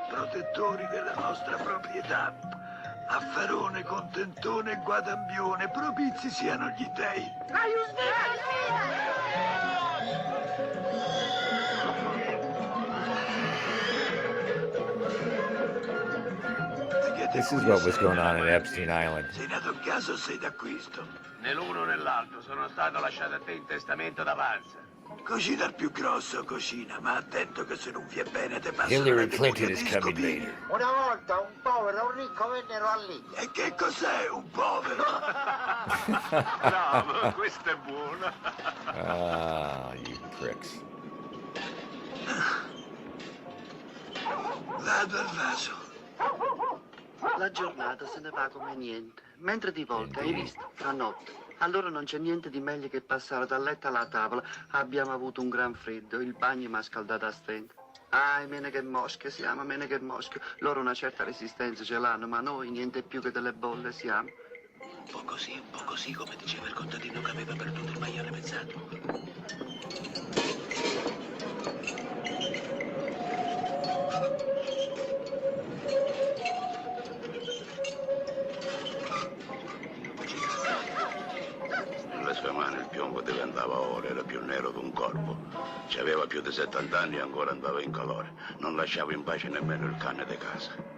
protettori della nostra proprietà. Affarone, contentone e guadambione, propizi siano gli dei. This is what was going on in Epstein Island. Sei nato a caso o sei d'acquisto? Né l'uno né l'altro, sono stato lasciato a te in testamento d'avanza. Cucina il più grosso, cucina, ma attento che se non vi è bene te passa Hillary una Clinton is tecnica di coming scopini. later. Una volta un povero e un ricco vennero a lì. E che cos'è un povero? Bravo, questa è buona. Ah, you pricks. Vado al vaso. La giornata se ne va come niente, mentre di volta, hai visto, tra notte. Allora non c'è niente di meglio che passare dal letto alla tavola. Abbiamo avuto un gran freddo, il bagno mi ha scaldato a stento. Ah, meno che mosche siamo, meno che mosche. Loro una certa resistenza ce l'hanno, ma noi niente più che delle bolle siamo. Un po' così, come diceva il contadino che aveva perduto il maiale pezzato. Nelle sue mani il piombo diventava oro, era più nero di un corpo. Ci aveva più di 70 anni e ancora andava in calore. Non lasciava in pace nemmeno il cane di casa.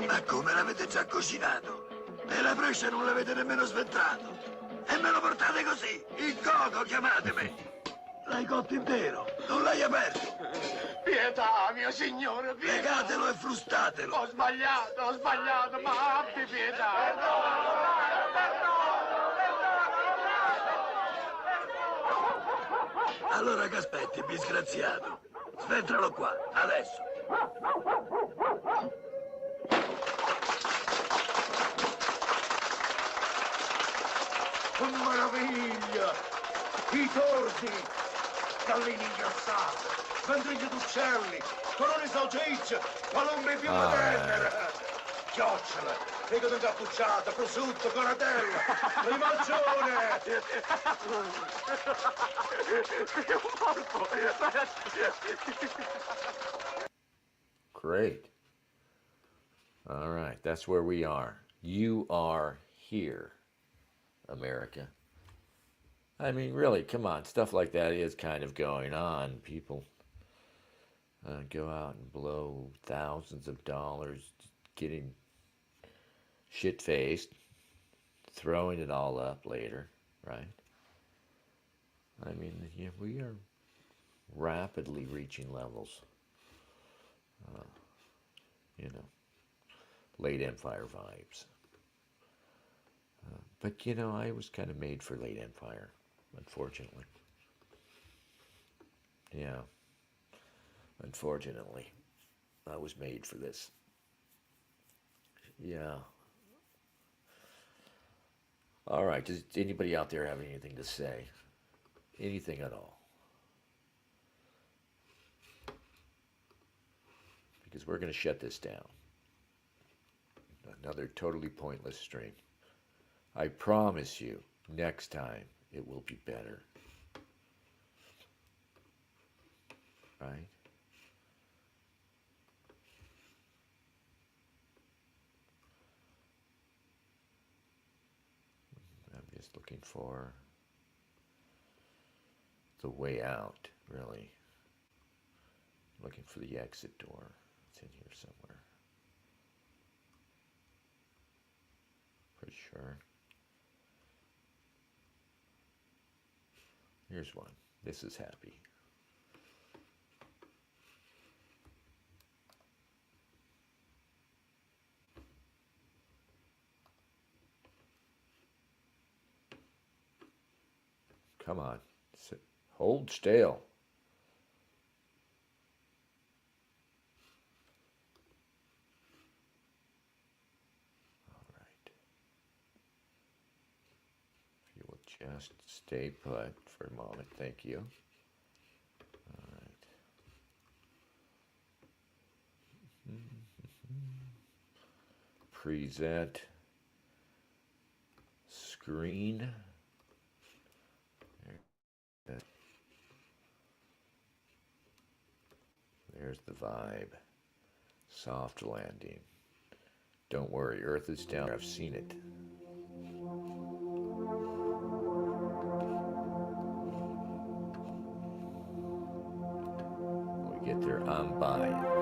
Ma come l'avete già cucinato? E la brescia non l'avete nemmeno sventrato? E me lo portate così? Il coco, chiamatemi! L'hai cotto intero, non l'hai aperto! Pietà, mio signore, pietà! Piegatelo e frustatelo! Ho sbagliato, ma abbi pietà! Allora che aspetti, disgraziato? Sventralo qua, adesso! Meraviglia! I tordi! Galline ingrassate! Ventriglie d'uccelli! Coloni salsicce! Palombe piume tendere! Chiocciole! Figo incappucciata! Prosciutto! Coratella! Limaccione! Great. All right, that's where we are. You are here, America. I mean, really, come on. Stuff like that is kind of going on. People go out and blow thousands of dollars getting shit-faced, throwing it all up later, right? I mean, yeah, we are rapidly reaching levels, late Empire vibes. But, you know, I was kind of made for late Empire, unfortunately. Yeah. Unfortunately. I was made for this. Yeah. All right. Does anybody out there have anything to say? Anything at all? Because we're going to shut this down. Another totally pointless stream. I promise you, next time it will be better. Right? I'm just looking for the way out, really. Looking for the exit door. It's in here somewhere. Pretty sure. Here's one. This is happy. Come on. Hold still. Just stay put for a moment. Thank you. All right. Present screen. There's the vibe. Soft landing. Don't worry, Earth is down. I've seen it. Get there, I'm buying.